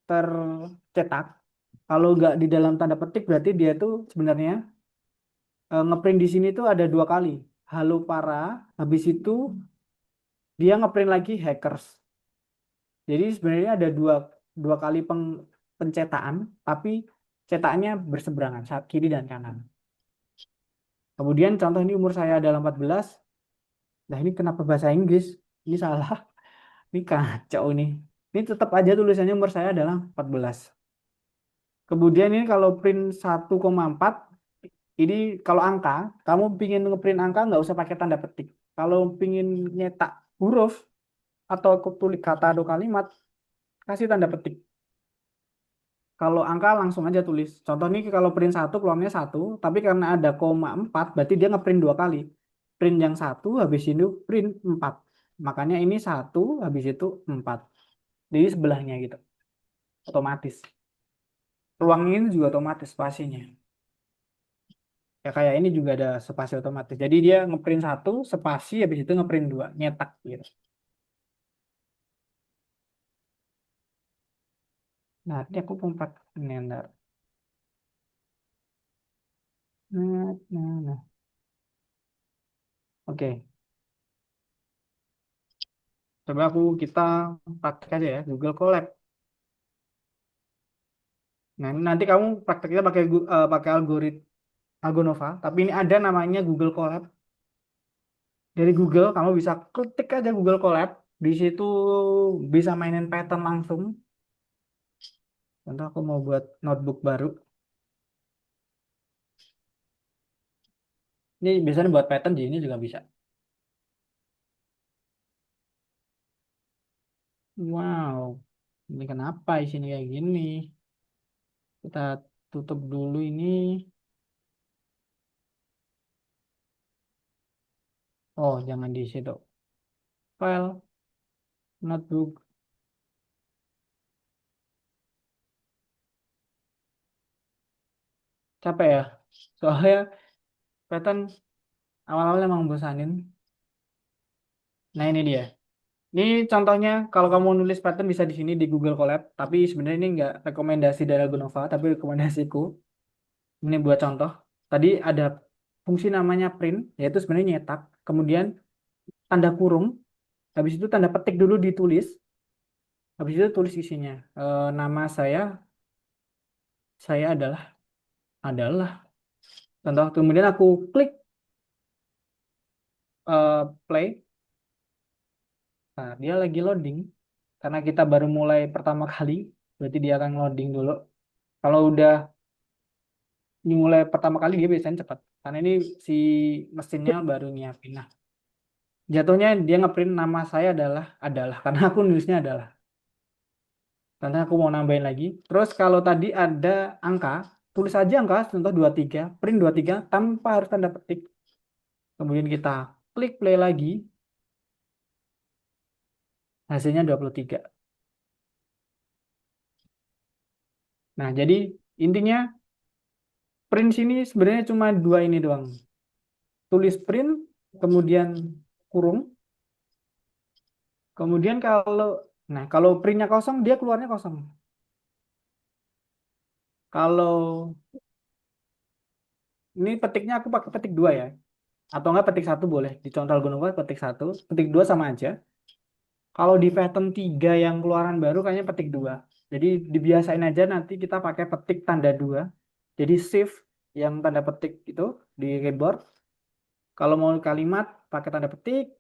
tercetak. Kalau nggak di dalam tanda petik berarti dia tuh sebenarnya ngeprint di sini tuh ada dua kali. Halo para, habis itu dia ngeprint lagi hackers. Jadi sebenarnya ada dua dua kali pencetakan, tapi cetakannya berseberangan, kiri dan kanan. Kemudian contoh ini umur saya adalah 14. Nah, ini kenapa bahasa Inggris? Ini salah. Ini kacau ini. Ini tetap aja tulisannya umur saya adalah 14. Kemudian ini kalau print 1,4, ini kalau angka, kamu pingin ngeprint angka nggak usah pakai tanda petik. Kalau pingin nyetak huruf atau tulis kata atau kalimat, kasih tanda petik. Kalau angka langsung aja tulis. Contoh ini kalau print satu keluarnya satu, tapi karena ada koma 4, berarti dia ngeprint dua kali. Print yang satu, habis itu print 4. Makanya ini satu, habis itu 4. Jadi sebelahnya gitu, otomatis. Ruang ini juga otomatis spasinya. Ya kayak ini juga ada spasi otomatis. Jadi dia ngeprint satu, spasi, habis itu ngeprint dua, nyetak gitu. Nah, ini aku mau pakai ini, ntar. Nah. Oke, coba kita pakai aja ya Google Colab. Nah, ini nanti kamu prakteknya pakai pakai Algonova, tapi ini ada namanya Google Colab. Dari Google kamu bisa ketik aja Google Colab, di situ bisa mainin pattern langsung. Contoh aku mau buat notebook baru. Ini biasanya buat pattern di ini juga bisa. Wow, ini kenapa isinya kayak gini? Kita tutup dulu ini. Oh, jangan di situ. File, notebook. Capek ya? Soalnya Python awal-awal emang bosanin. Nah, ini dia. Ini contohnya kalau kamu nulis Python bisa di sini di Google Colab. Tapi sebenarnya ini nggak rekomendasi dari Algonova, tapi rekomendasiku. Ini buat contoh. Tadi ada fungsi namanya print, yaitu sebenarnya nyetak. Kemudian tanda kurung. Habis itu tanda petik dulu ditulis. Habis itu tulis isinya. Nama saya adalah. Contoh. Kemudian aku klik play. Nah, dia lagi loading. Karena kita baru mulai pertama kali, berarti dia akan loading dulu. Kalau udah mulai pertama kali dia biasanya cepat. Karena ini si mesinnya baru nyiapin. Nah, jatuhnya dia ngeprint nama saya adalah karena aku nulisnya adalah. Karena aku mau nambahin lagi. Terus kalau tadi ada angka, tulis aja angka contoh 23, print 23 tanpa harus tanda petik. Kemudian kita klik play lagi, hasilnya 23. Nah, jadi intinya print sini sebenarnya cuma dua ini doang. Tulis print, kemudian kurung. Kemudian kalau printnya kosong, dia keluarnya kosong. Kalau ini petiknya aku pakai petik dua ya, atau enggak petik satu boleh. Di contoh Gunung petik satu, petik dua sama aja. Kalau di pattern 3 yang keluaran baru kayaknya petik dua. Jadi dibiasain aja nanti kita pakai petik tanda dua. Jadi shift yang tanda petik itu di keyboard. Kalau mau kalimat pakai tanda petik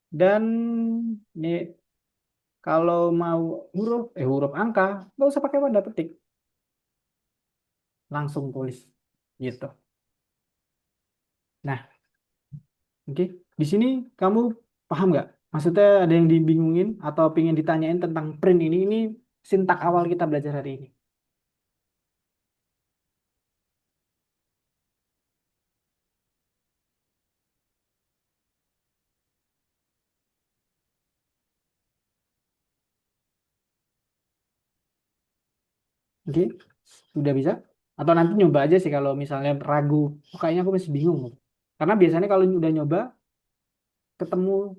dan ini kalau mau huruf angka nggak usah pakai tanda petik, langsung tulis gitu. Nah, oke. Di sini kamu paham nggak? Maksudnya ada yang dibingungin atau pengen ditanyain tentang print ini? Ini sintak awal kita belajar hari ini. Oke, sudah bisa? Atau nanti nyoba aja sih kalau misalnya ragu, oh, kayaknya aku masih bingung. Karena biasanya kalau udah nyoba, ketemu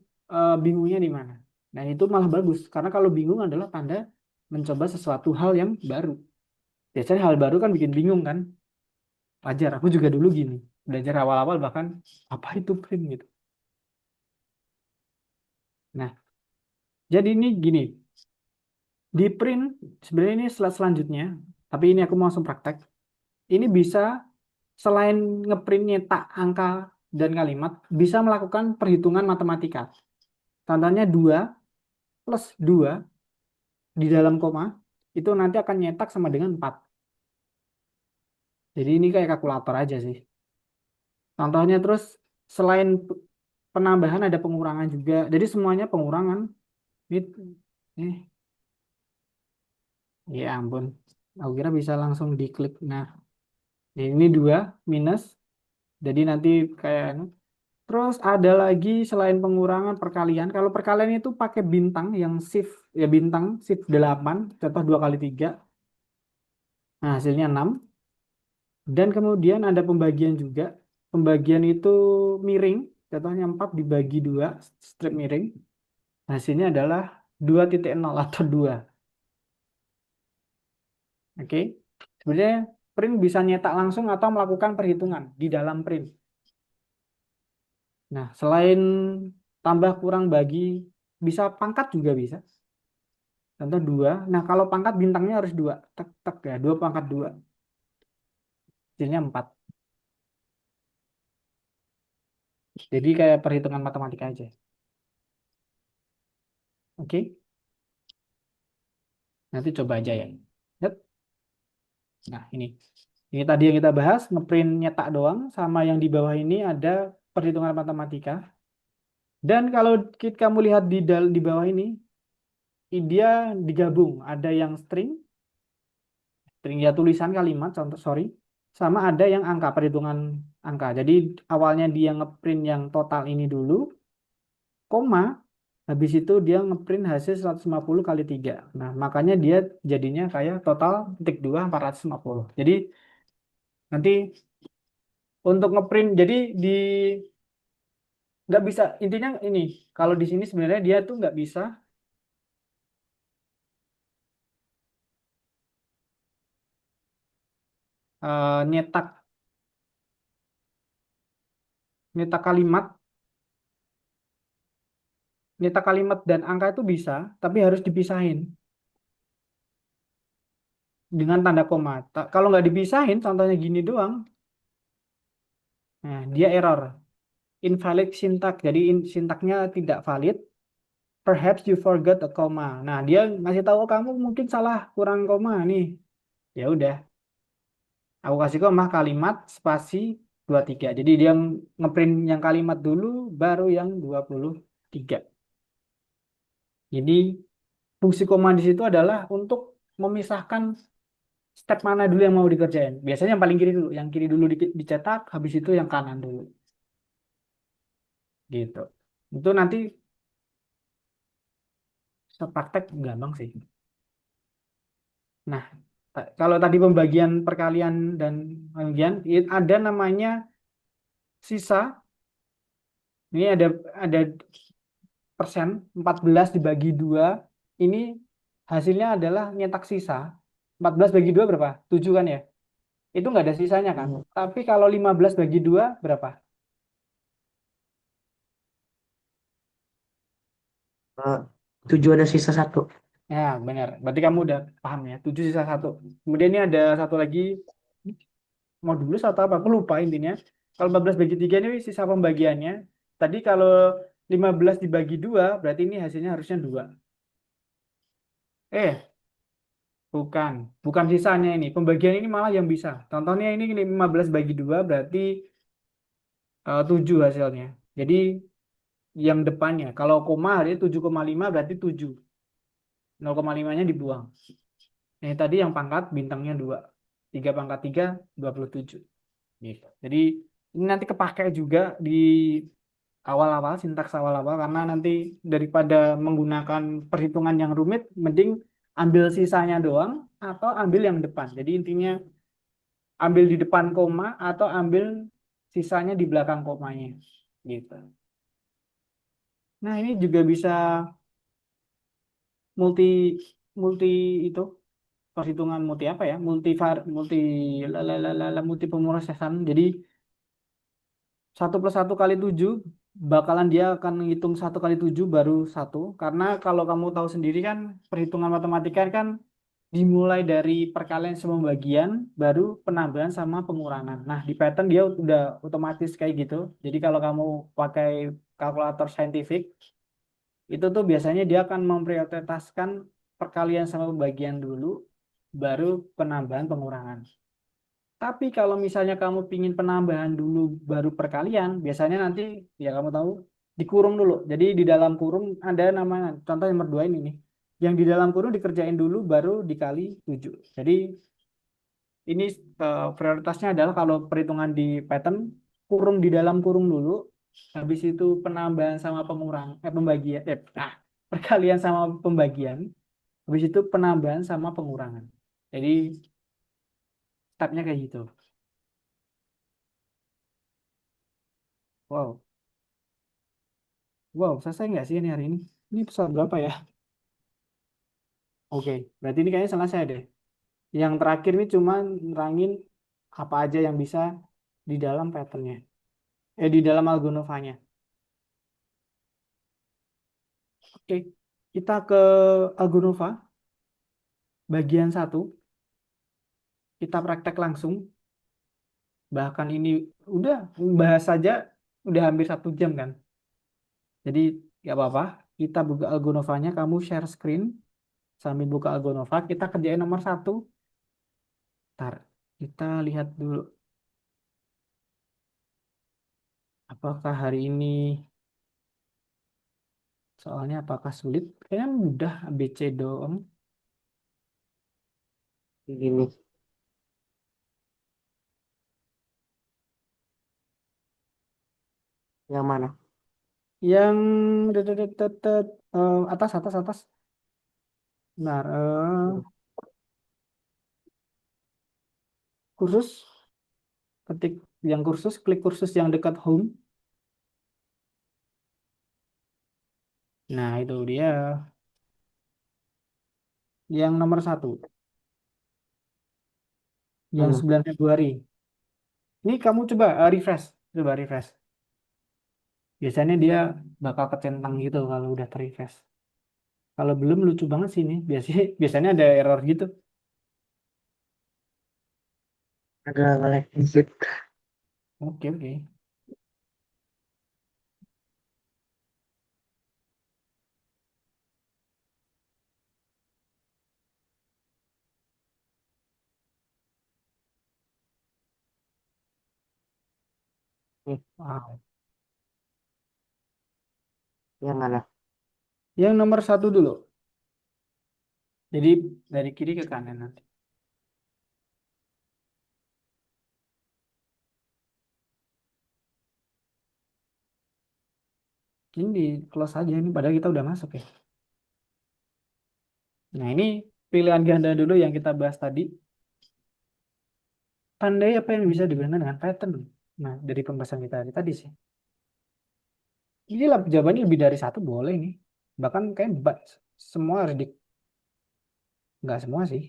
bingungnya di mana. Nah, itu malah bagus. Karena kalau bingung adalah tanda mencoba sesuatu hal yang baru. Biasanya hal baru kan bikin bingung kan? Wajar, aku juga dulu gini. Belajar awal-awal bahkan, apa itu print gitu. Nah, jadi ini gini, di print sebenarnya ini slide selanjutnya, tapi ini aku mau langsung praktek. Ini bisa selain ngeprint nyetak angka dan kalimat, bisa melakukan perhitungan matematika. Contohnya 2 plus 2 di dalam koma, itu nanti akan nyetak sama dengan 4. Jadi ini kayak kalkulator aja sih. Contohnya terus selain penambahan ada pengurangan juga. Jadi semuanya pengurangan. Ini, eh, ya ampun. Aku kira bisa langsung diklik. Nah, ini 2 minus. Jadi nanti kayak terus ada lagi selain pengurangan perkalian. Kalau perkalian itu pakai bintang yang shift ya bintang shift 8, contoh 2 kali 3. Nah, hasilnya 6. Dan kemudian ada pembagian juga. Pembagian itu miring, contohnya 4 dibagi 2 strip miring. Hasilnya adalah 2,0 atau 2. Oke. Sebenarnya print bisa nyetak langsung atau melakukan perhitungan di dalam print. Nah, selain tambah kurang bagi, bisa pangkat juga bisa. Contoh 2. Nah, kalau pangkat bintangnya harus 2. Tek, tek ya, 2 pangkat 2. Hasilnya 4. Jadi kayak perhitungan matematika aja. Oke. Nanti coba aja ya. Yap. Nah, ini. Ini tadi yang kita bahas, ngeprint nyetak doang. Sama yang di bawah ini ada perhitungan matematika. Dan kalau kamu lihat di bawah ini, dia digabung. Ada yang string ya tulisan kalimat, contoh, sorry. sama ada yang angka, perhitungan angka. Jadi awalnya dia ngeprint yang total ini dulu, koma, habis itu dia ngeprint hasil 150 kali 3. Nah, makanya dia jadinya kayak total titik 2 450. Jadi nanti untuk ngeprint, jadi di nggak bisa, intinya ini, kalau di sini sebenarnya dia tuh nggak bisa nyetak nyetak kalimat nyetak kalimat dan angka itu bisa, tapi harus dipisahin dengan tanda koma. Kalau nggak dipisahin, contohnya gini doang, nah dia error, invalid syntax. Jadi sintaknya tidak valid. Perhaps you forgot a comma. Nah, dia ngasih tahu, "Oh, kamu mungkin salah kurang koma nih." Ya udah, aku kasih koma kalimat spasi 23. Jadi dia ngeprint yang kalimat dulu baru yang 23. Jadi fungsi koma di situ adalah untuk memisahkan step mana dulu yang mau dikerjain. Biasanya yang paling kiri dulu, yang kiri dulu dicetak, habis itu yang kanan dulu. Gitu. Itu nanti sepraktek gampang sih. Nah, kalau tadi pembagian perkalian dan pembagian, ada namanya sisa. Ini ada persen, 14 dibagi 2. Ini hasilnya adalah nyetak sisa. 14 bagi 2 berapa? 7 kan ya? Itu nggak ada sisanya kan? Hmm. Tapi kalau 15 bagi 2 berapa? Eh, Tujuh ada sisa satu. Ya, benar. Berarti kamu udah paham ya. 7 sisa satu. Kemudian ini ada satu lagi modulus atau apa? Aku lupa intinya. Kalau 14 bagi 3 ini sisa pembagiannya. Tadi kalau 15 dibagi 2 berarti ini hasilnya harusnya 2. Eh, bukan. Bukan sisanya ini. Pembagian ini malah yang bisa. Contohnya ini 15 bagi 2 berarti 7 hasilnya. Jadi yang depannya. Kalau koma dia 7,5 berarti 7. 0,5-nya dibuang. Ini tadi yang pangkat bintangnya 2. 3 pangkat 3, 27. Gitu. Jadi ini nanti kepakai juga di awal-awal, sintaks awal-awal, karena nanti daripada menggunakan perhitungan yang rumit, mending ambil sisanya doang atau ambil yang depan. Jadi intinya ambil di depan koma atau ambil sisanya di belakang komanya. Gitu. Nah, ini juga bisa multi multi itu perhitungan multi apa ya? Multi multi pemrosesan. Jadi 1 + 1 × 7 bakalan dia akan menghitung 1 × 7 baru satu, karena kalau kamu tahu sendiri kan perhitungan matematika kan dimulai dari perkalian sama pembagian baru penambahan sama pengurangan. Nah, di Python dia udah otomatis kayak gitu. Jadi kalau kamu pakai kalkulator saintifik itu tuh biasanya dia akan memprioritaskan perkalian sama pembagian dulu baru penambahan pengurangan. Tapi kalau misalnya kamu pingin penambahan dulu baru perkalian, biasanya nanti ya kamu tahu dikurung dulu. Jadi di dalam kurung ada namanya, contoh nomor 2 ini nih. Yang di dalam kurung dikerjain dulu baru dikali 7. Jadi ini prioritasnya adalah kalau perhitungan di Python, kurung di dalam kurung dulu, habis itu penambahan sama pembagian, perkalian sama pembagian, habis itu penambahan sama pengurangan. Jadi stepnya kayak gitu. Wow. Wow, selesai nggak sih ini hari ini? Ini pesawat berapa ya? Oke, berarti ini kayaknya selesai deh. Yang terakhir ini cuma nerangin apa aja yang bisa di dalam patternnya. Di dalam Algonovanya. Oke, kita ke Algonova bagian satu. Kita praktek langsung. Bahkan ini udah bahas saja udah hampir 1 jam kan. Jadi nggak apa-apa. Kita buka Algonovanya, kamu share screen sambil buka Algonova. Kita kerjain nomor 1. Ntar kita lihat dulu. Apakah hari ini soalnya apakah sulit? Kayaknya mudah, ABC doang. Gini. Yang mana? Yang atas atas atas. Benar. Hmm. Kursus, ketik yang kursus, klik kursus yang dekat home. Nah, itu dia. Yang nomor satu, yang Mana? 9 Februari. Ini kamu coba refresh, coba refresh. Biasanya dia bakal kecentang gitu kalau udah refresh. Kalau belum lucu banget sih ini. Biasanya biasanya ada error gitu. Ada nge-lag dikit. Oke, oke. Nih, Wow. yang mana? Yang nomor satu dulu. Jadi dari kiri ke kanan nanti. Ini di close aja ini padahal kita udah masuk ya. Nah, ini pilihan ganda dulu yang kita bahas tadi. Tandai apa yang bisa digunakan dengan pattern. Nah, dari pembahasan kita tadi sih. Ini lah jawabannya lebih dari satu boleh nih. Bahkan kayak semua harus di nggak semua sih.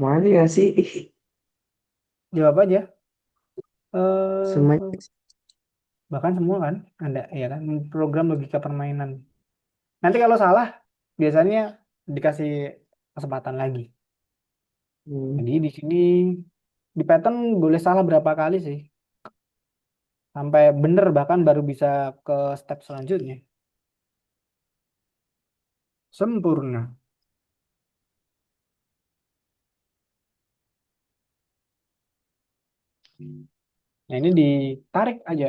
Mana ya sih? Jawab aja. Semuanya. eh Bahkan semua kan ada ya kan program logika permainan. Nanti kalau salah biasanya dikasih kesempatan lagi. Hmm. Jadi di sini di pattern boleh salah berapa kali sih? Sampai bener bahkan baru bisa ke step selanjutnya. Sempurna. Nah, ini ditarik aja.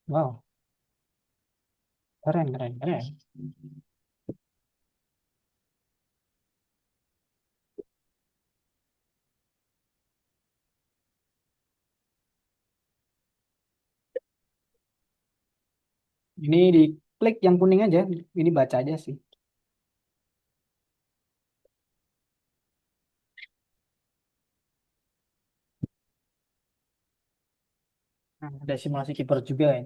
Wow, keren, keren, keren. Ini diklik yang kuning aja. Ini baca aja sih. Nah, ada simulasi keyboard juga ya.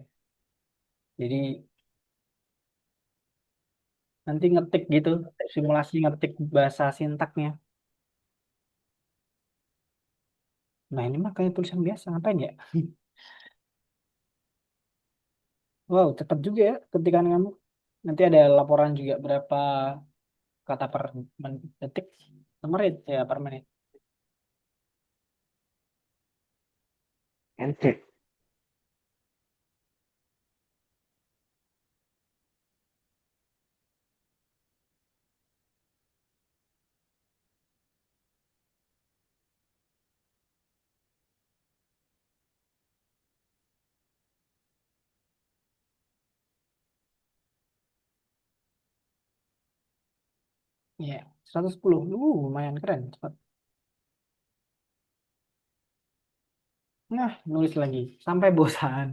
Jadi nanti ngetik gitu, simulasi ngetik bahasa sintaknya. Nah, ini mah kayak tulisan biasa, ngapain ya? Wow, cepet juga ya ketikan kamu. Nanti ada laporan juga berapa kata per detik, per menit ya per menit. Ente. Iya, 110. Lumayan keren, cepat. Nah, nulis lagi sampai bosan.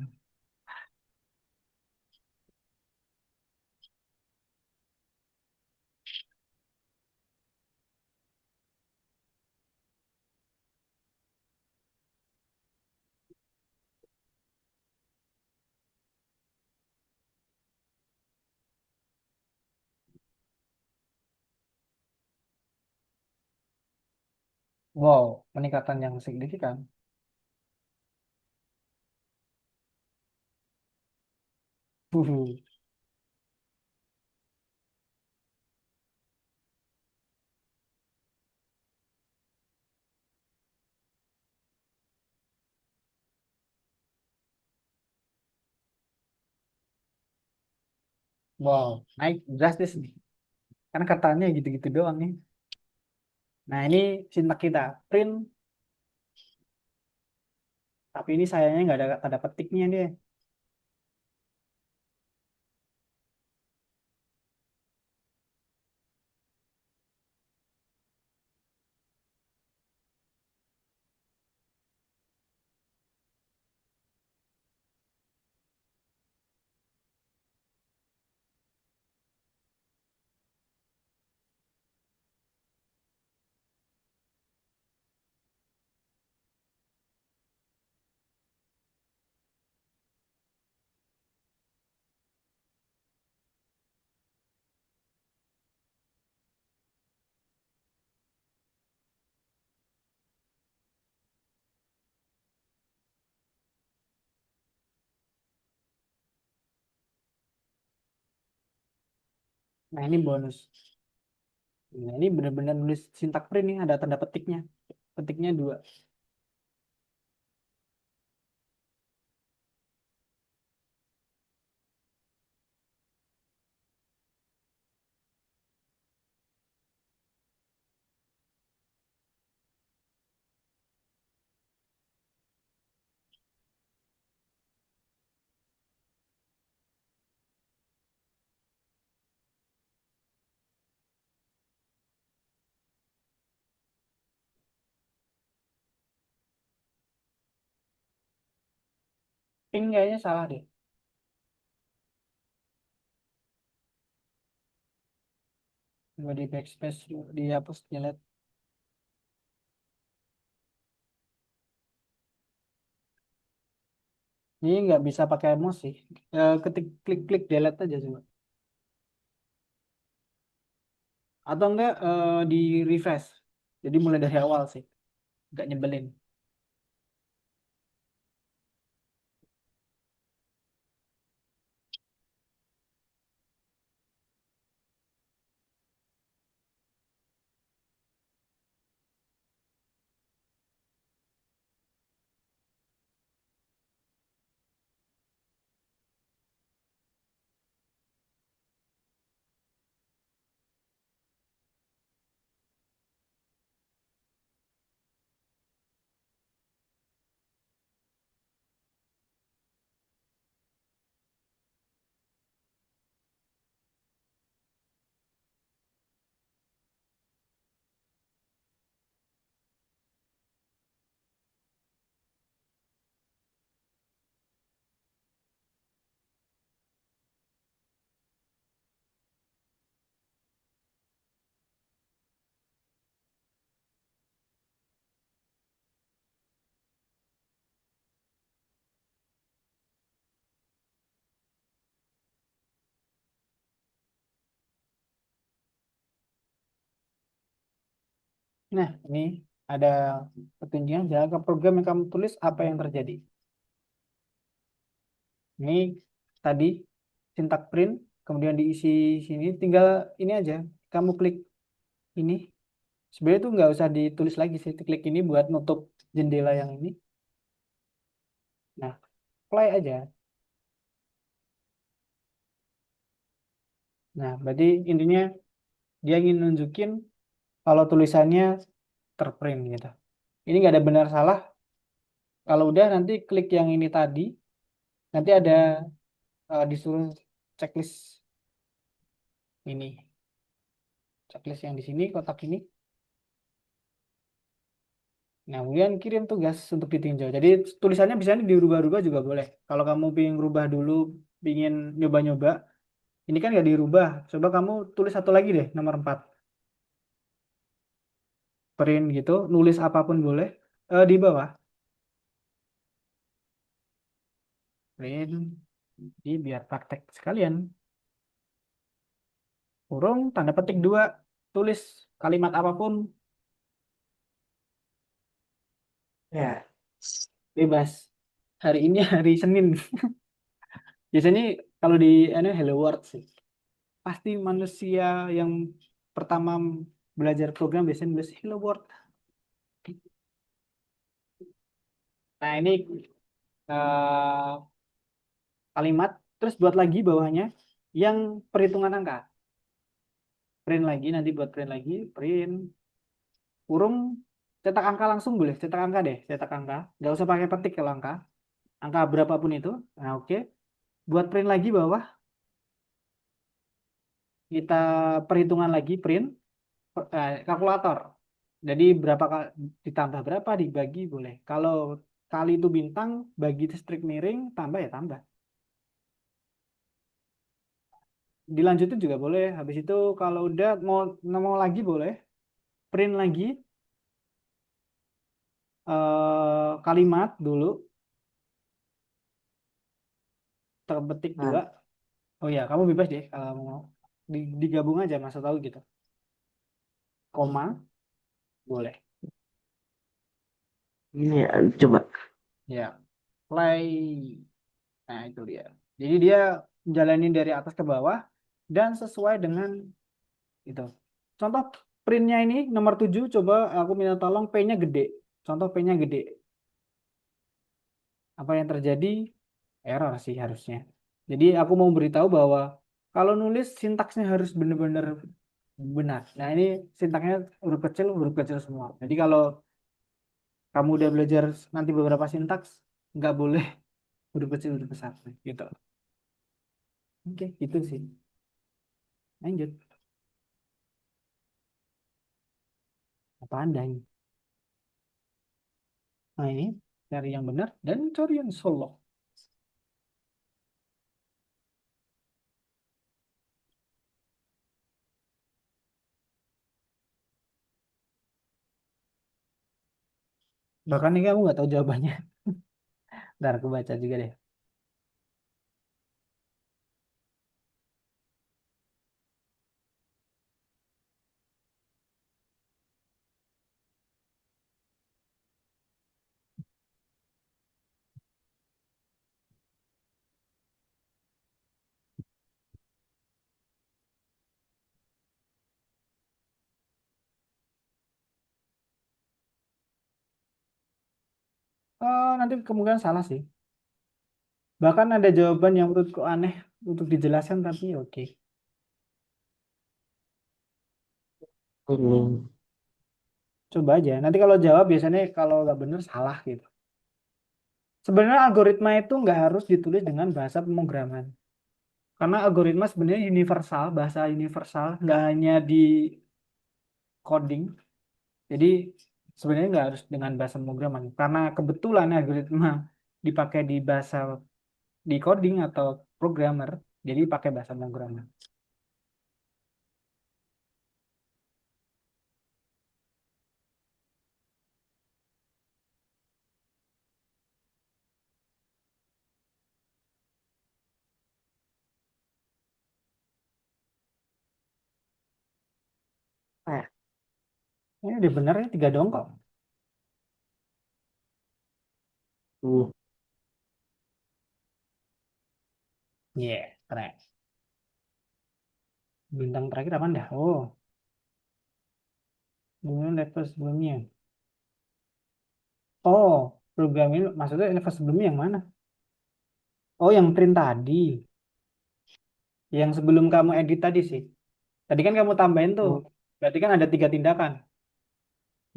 Wow, peningkatan yang signifikan. Wow, naik drastis nih. Karena katanya gitu-gitu doang nih. Nah, ini sintak kita. Print, tapi ini sayangnya nggak ada tanda petiknya dia. Nah, ini bonus. Nah, ini benar-benar nulis sintak print nih, ada tanda petiknya. Petiknya dua. Pink kayaknya salah deh. Coba di backspace, dihapus, delete. Ini nggak bisa pakai mouse sih. Ketik klik-klik delete aja coba. Atau enggak di refresh. Jadi mulai dari awal sih. Nggak nyebelin. Nah, ini ada petunjuknya. Jaga program yang kamu tulis apa yang terjadi. Ini tadi sintak print, kemudian diisi sini. Tinggal ini aja. Kamu klik ini. Sebenarnya itu nggak usah ditulis lagi sih. Klik ini buat nutup jendela yang ini. Nah, play aja. Nah, berarti intinya dia ingin nunjukin kalau tulisannya terprint gitu. Ini nggak ada benar salah. Kalau udah nanti klik yang ini tadi, nanti ada disuruh checklist ini. Checklist yang di sini, kotak ini. Nah, kemudian kirim tugas untuk ditinjau. Jadi tulisannya bisa dirubah-rubah juga boleh. Kalau kamu pengen rubah dulu, pengen nyoba-nyoba, ini kan nggak dirubah. Coba kamu tulis satu lagi deh, nomor 4. Print gitu, nulis apapun boleh. Di bawah, print. Jadi biar praktek sekalian. Kurung, tanda petik 2, tulis kalimat apapun, Ya, bebas. Hari ini hari Senin. Biasanya kalau di Hello World sih. Pasti manusia yang pertama belajar program biasanya nulis Hello World. Nah, ini eh, kalimat, terus buat lagi bawahnya. yang perhitungan angka. Print lagi, nanti buat print lagi, print, kurung, cetak angka langsung boleh, cetak angka deh, cetak angka. Nggak usah pakai petik kalau angka berapapun itu. Nah, oke. Buat print lagi bawah, kita perhitungan lagi print, kalkulator. Jadi berapa ditambah berapa dibagi boleh. Kalau kali itu bintang, bagi string miring, tambah ya tambah. Dilanjutin juga boleh. Habis itu kalau udah mau lagi boleh. Print lagi kalimat dulu, terbetik dua. Nah, Oh ya, kamu bebas deh kalau mau digabung aja masa tahu gitu. Koma boleh. ini ya, coba. Ya, play. Nah, itu dia. Jadi dia jalanin dari atas ke bawah dan sesuai dengan itu. Contoh printnya ini nomor 7 coba aku minta tolong P-nya gede. Contoh P-nya gede. Apa yang terjadi? Error sih harusnya. Jadi aku mau beritahu bahwa kalau nulis sintaksnya harus benar-benar benar. Nah, ini sintaksnya huruf kecil semua. Jadi kalau kamu udah belajar nanti beberapa sintaks, nggak boleh huruf kecil huruf besar gitu. Oke, gitu sih. Lanjut. Apa Anda ini? Nah, ini cari yang benar dan cari yang solo. Bahkan ini kamu nggak tahu jawabannya. Ntar aku baca juga deh. Oh, nanti kemungkinan salah sih. Bahkan ada jawaban yang menurutku aneh untuk dijelaskan, tapi oke. Ini. Coba aja. Nanti kalau jawab biasanya kalau nggak bener salah gitu. Sebenarnya algoritma itu nggak harus ditulis dengan bahasa pemrograman. Karena algoritma sebenarnya universal, bahasa universal, nggak hanya di coding. Jadi sebenarnya nggak harus dengan bahasa pemrograman. Karena kebetulan algoritma dipakai di bahasa di coding atau programmer, jadi pakai bahasa pemrograman. Nah, Ini udah bener ya, tiga dong kok. ini. Iya, keren. Bintang terakhir apa dah? Oh, kemudian level sebelumnya. Oh, program ini maksudnya level sebelumnya yang mana? Oh, yang print tadi. Yang sebelum kamu edit tadi sih. Tadi kan kamu tambahin tuh. Hmm. Berarti kan ada tiga tindakan.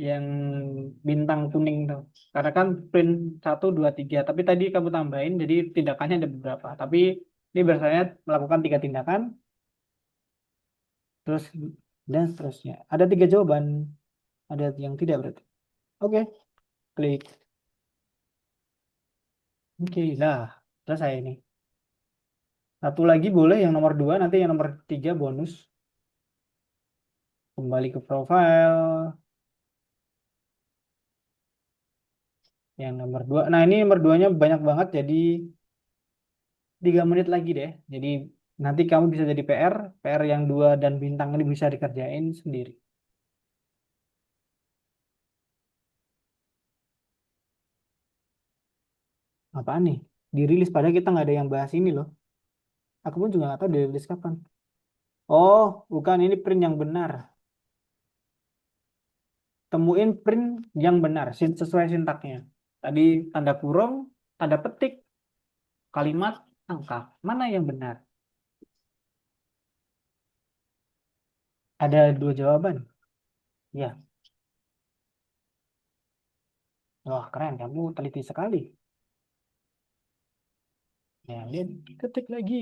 Yang bintang kuning tuh. Karena kan print satu, dua, tiga. Tapi tadi kamu tambahin, jadi tindakannya ada beberapa. Tapi ini biasanya melakukan tiga tindakan, terus dan seterusnya. Ada tiga jawaban. Ada yang tidak berarti. Oke, klik. Oke, dah. Selesai ini. Satu lagi boleh yang nomor dua, nanti yang nomor tiga bonus. Kembali ke profile. Yang nomor dua. Nah, ini nomor duanya banyak banget, jadi 3 menit lagi deh. Jadi nanti kamu bisa jadi PR yang dua dan bintang ini bisa dikerjain sendiri. Apaan nih? Dirilis padahal kita nggak ada yang bahas ini loh. Aku pun juga nggak tahu dirilis kapan. Oh, bukan ini print yang benar. Temuin print yang benar, sesuai sintaknya. Tadi tanda kurung, tanda petik, kalimat, angka. Mana yang benar? Ada dua jawaban. Ya, wah keren, kamu teliti sekali. Ya, dia ketik lagi.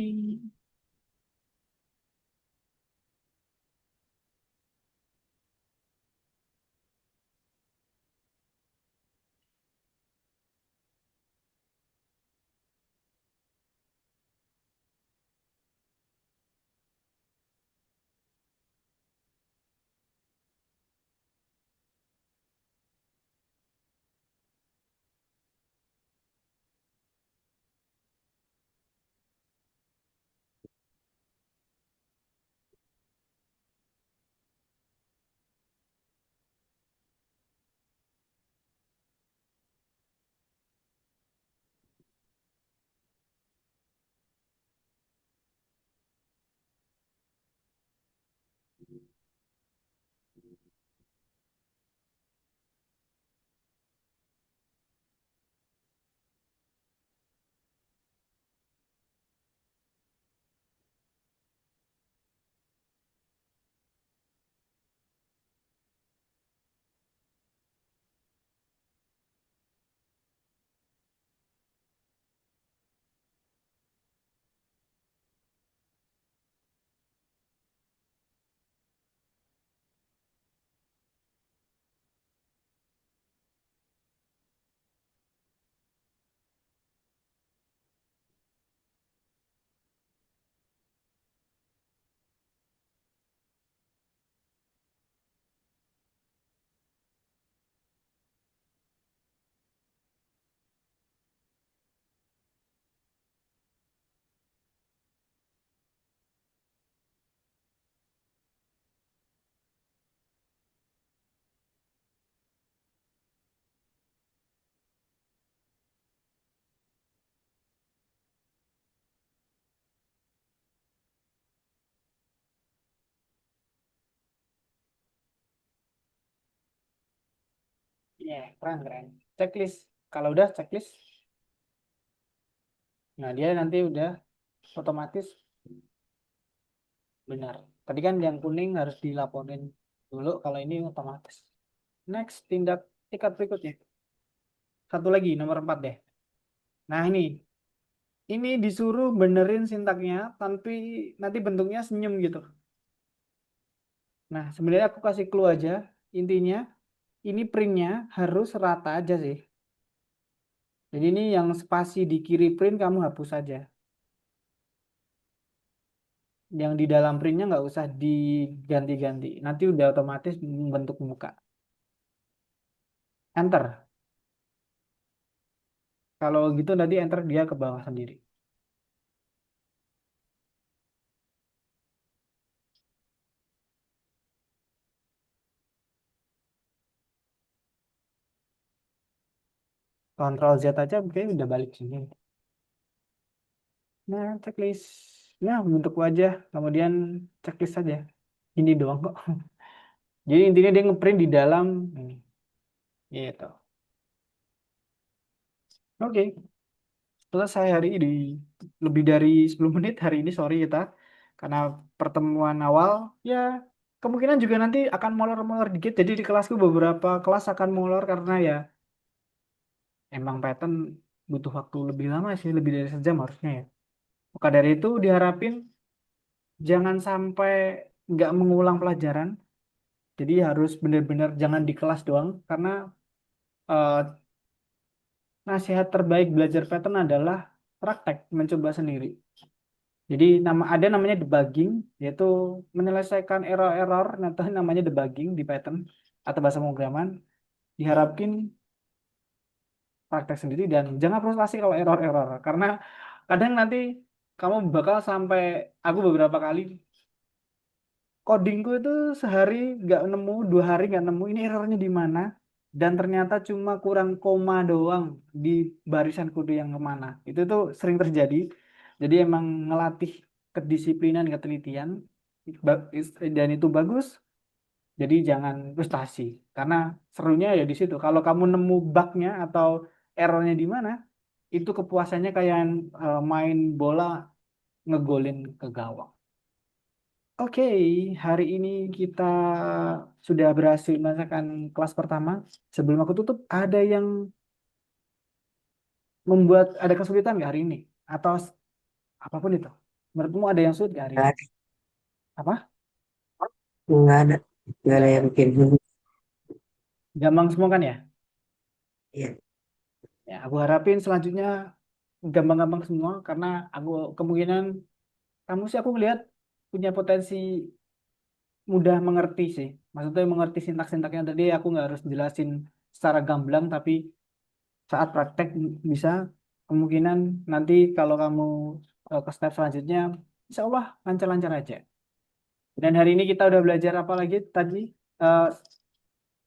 Ya, keren, keren. Checklist. Kalau udah checklist, nah dia nanti udah otomatis benar. Tadi kan yang kuning harus dilaporin dulu, kalau ini otomatis. Next, tindak tingkat berikutnya. Satu lagi, nomor 4 deh. Nah ini disuruh benerin sintaknya, tapi nanti bentuknya senyum gitu. Nah, sebenarnya aku kasih clue aja. Intinya, ini printnya harus rata aja sih. Jadi ini yang spasi di kiri print kamu hapus saja. Yang di dalam printnya nggak usah diganti-ganti. Nanti udah otomatis membentuk muka. Enter. Kalau gitu nanti enter dia ke bawah sendiri. Ctrl Z aja kayaknya udah balik sini. Nah, checklist. Nah, bentuk wajah. Kemudian checklist saja. Ini doang kok. Jadi intinya dia ngeprint di dalam ini. Gitu. Oke, selesai hari ini. Lebih dari 10 menit hari ini, sorry kita. Karena pertemuan awal, ya kemungkinan juga nanti akan molor-molor dikit. Jadi di kelasku beberapa kelas akan molor karena ya emang Python butuh waktu lebih lama sih, lebih dari sejam harusnya ya. Maka dari itu diharapin jangan sampai nggak mengulang pelajaran. Jadi harus benar-benar jangan di kelas doang karena eh, nasihat terbaik belajar Python adalah praktek mencoba sendiri. Jadi ada namanya debugging, yaitu menyelesaikan error-error, nanti namanya debugging di Python atau bahasa pemrograman. Diharapin praktek sendiri dan jangan frustasi kalau error-error, karena kadang nanti kamu bakal sampai aku beberapa kali codingku itu sehari nggak nemu, 2 hari nggak nemu ini errornya di mana, dan ternyata cuma kurang koma doang di barisan kode yang kemana. Itu tuh sering terjadi. Jadi emang ngelatih kedisiplinan, ketelitian, dan itu bagus. Jadi jangan frustasi, karena serunya ya di situ. Kalau kamu nemu bugnya atau errornya di mana, itu kepuasannya kayak main bola ngegolin ke gawang. Oke, hari ini kita sudah berhasil menyelesaikan kelas pertama. Sebelum aku tutup, ada yang ada kesulitan nggak hari ini? Atau apapun itu? Menurutmu ada yang sulit nggak hari ini? Nggak ada, Apa? nggak ada, nggak Nggak ada ada. yang bikin bingung. Gampang semua kan ya? Iya, Ya, aku harapin selanjutnya gampang-gampang semua karena aku kemungkinan kamu sih aku lihat punya potensi mudah mengerti sih. Maksudnya mengerti sintak-sintaknya tadi aku nggak harus jelasin secara gamblang tapi saat praktek bisa kemungkinan nanti kalau kamu ke step selanjutnya insya Allah lancar-lancar aja. Dan hari ini kita udah belajar apa lagi tadi. Eh,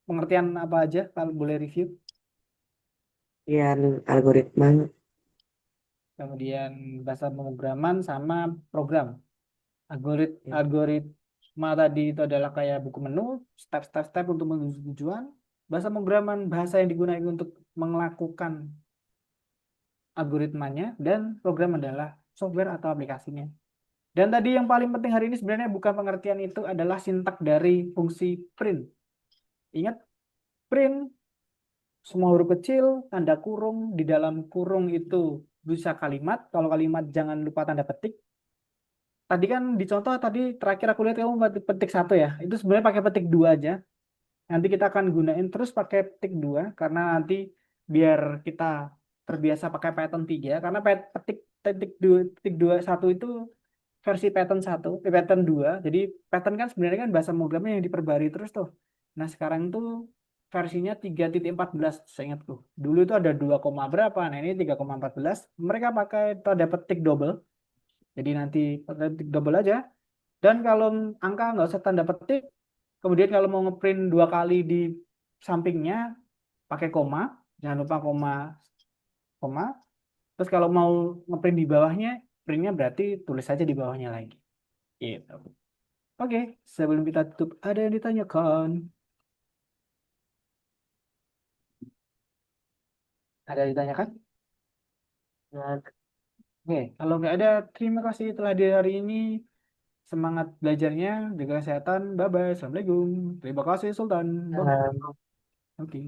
Pengertian apa aja kalau boleh review. kemudian algoritma, Kemudian bahasa pemrograman sama program. ya, Algoritma tadi itu adalah kayak buku menu, step-step untuk menuju tujuan. Bahasa pemrograman bahasa yang digunakan untuk melakukan algoritmanya dan program adalah software atau aplikasinya. Dan tadi yang paling penting hari ini sebenarnya bukan pengertian itu adalah sintak dari fungsi print. Ingat, print semua huruf kecil, tanda kurung, di dalam kurung itu bisa kalimat. Kalau kalimat jangan lupa tanda petik. Tadi kan dicontoh tadi terakhir aku lihat kamu petik satu ya. Itu sebenarnya pakai petik dua aja. Nanti kita akan gunain terus pakai petik dua karena nanti biar kita terbiasa pakai Python 3 karena petik petik dua satu itu versi Python satu, Python 2. Jadi Python kan sebenarnya kan bahasa programnya yang diperbarui terus tuh. Nah, sekarang tuh versinya 3.14 seingatku. Dulu itu ada 2, berapa. Nah, ini 3,14. Mereka pakai tanda petik double. Jadi nanti pakai petik double aja. Dan kalau angka nggak usah tanda petik, kemudian kalau mau ngeprint dua kali di sampingnya pakai koma. Jangan lupa koma, koma. Terus kalau mau ngeprint di bawahnya, printnya berarti tulis saja di bawahnya lagi. Gitu. Oke, sebelum kita tutup, ada yang ditanyakan? Ada yang ditanyakan? ya, Oke, kalau nggak ada, terima kasih telah di hari ini. Semangat belajarnya, jaga kesehatan. Bye-bye. Assalamualaikum. Terima kasih, Sultan. Bye. ya. Oke.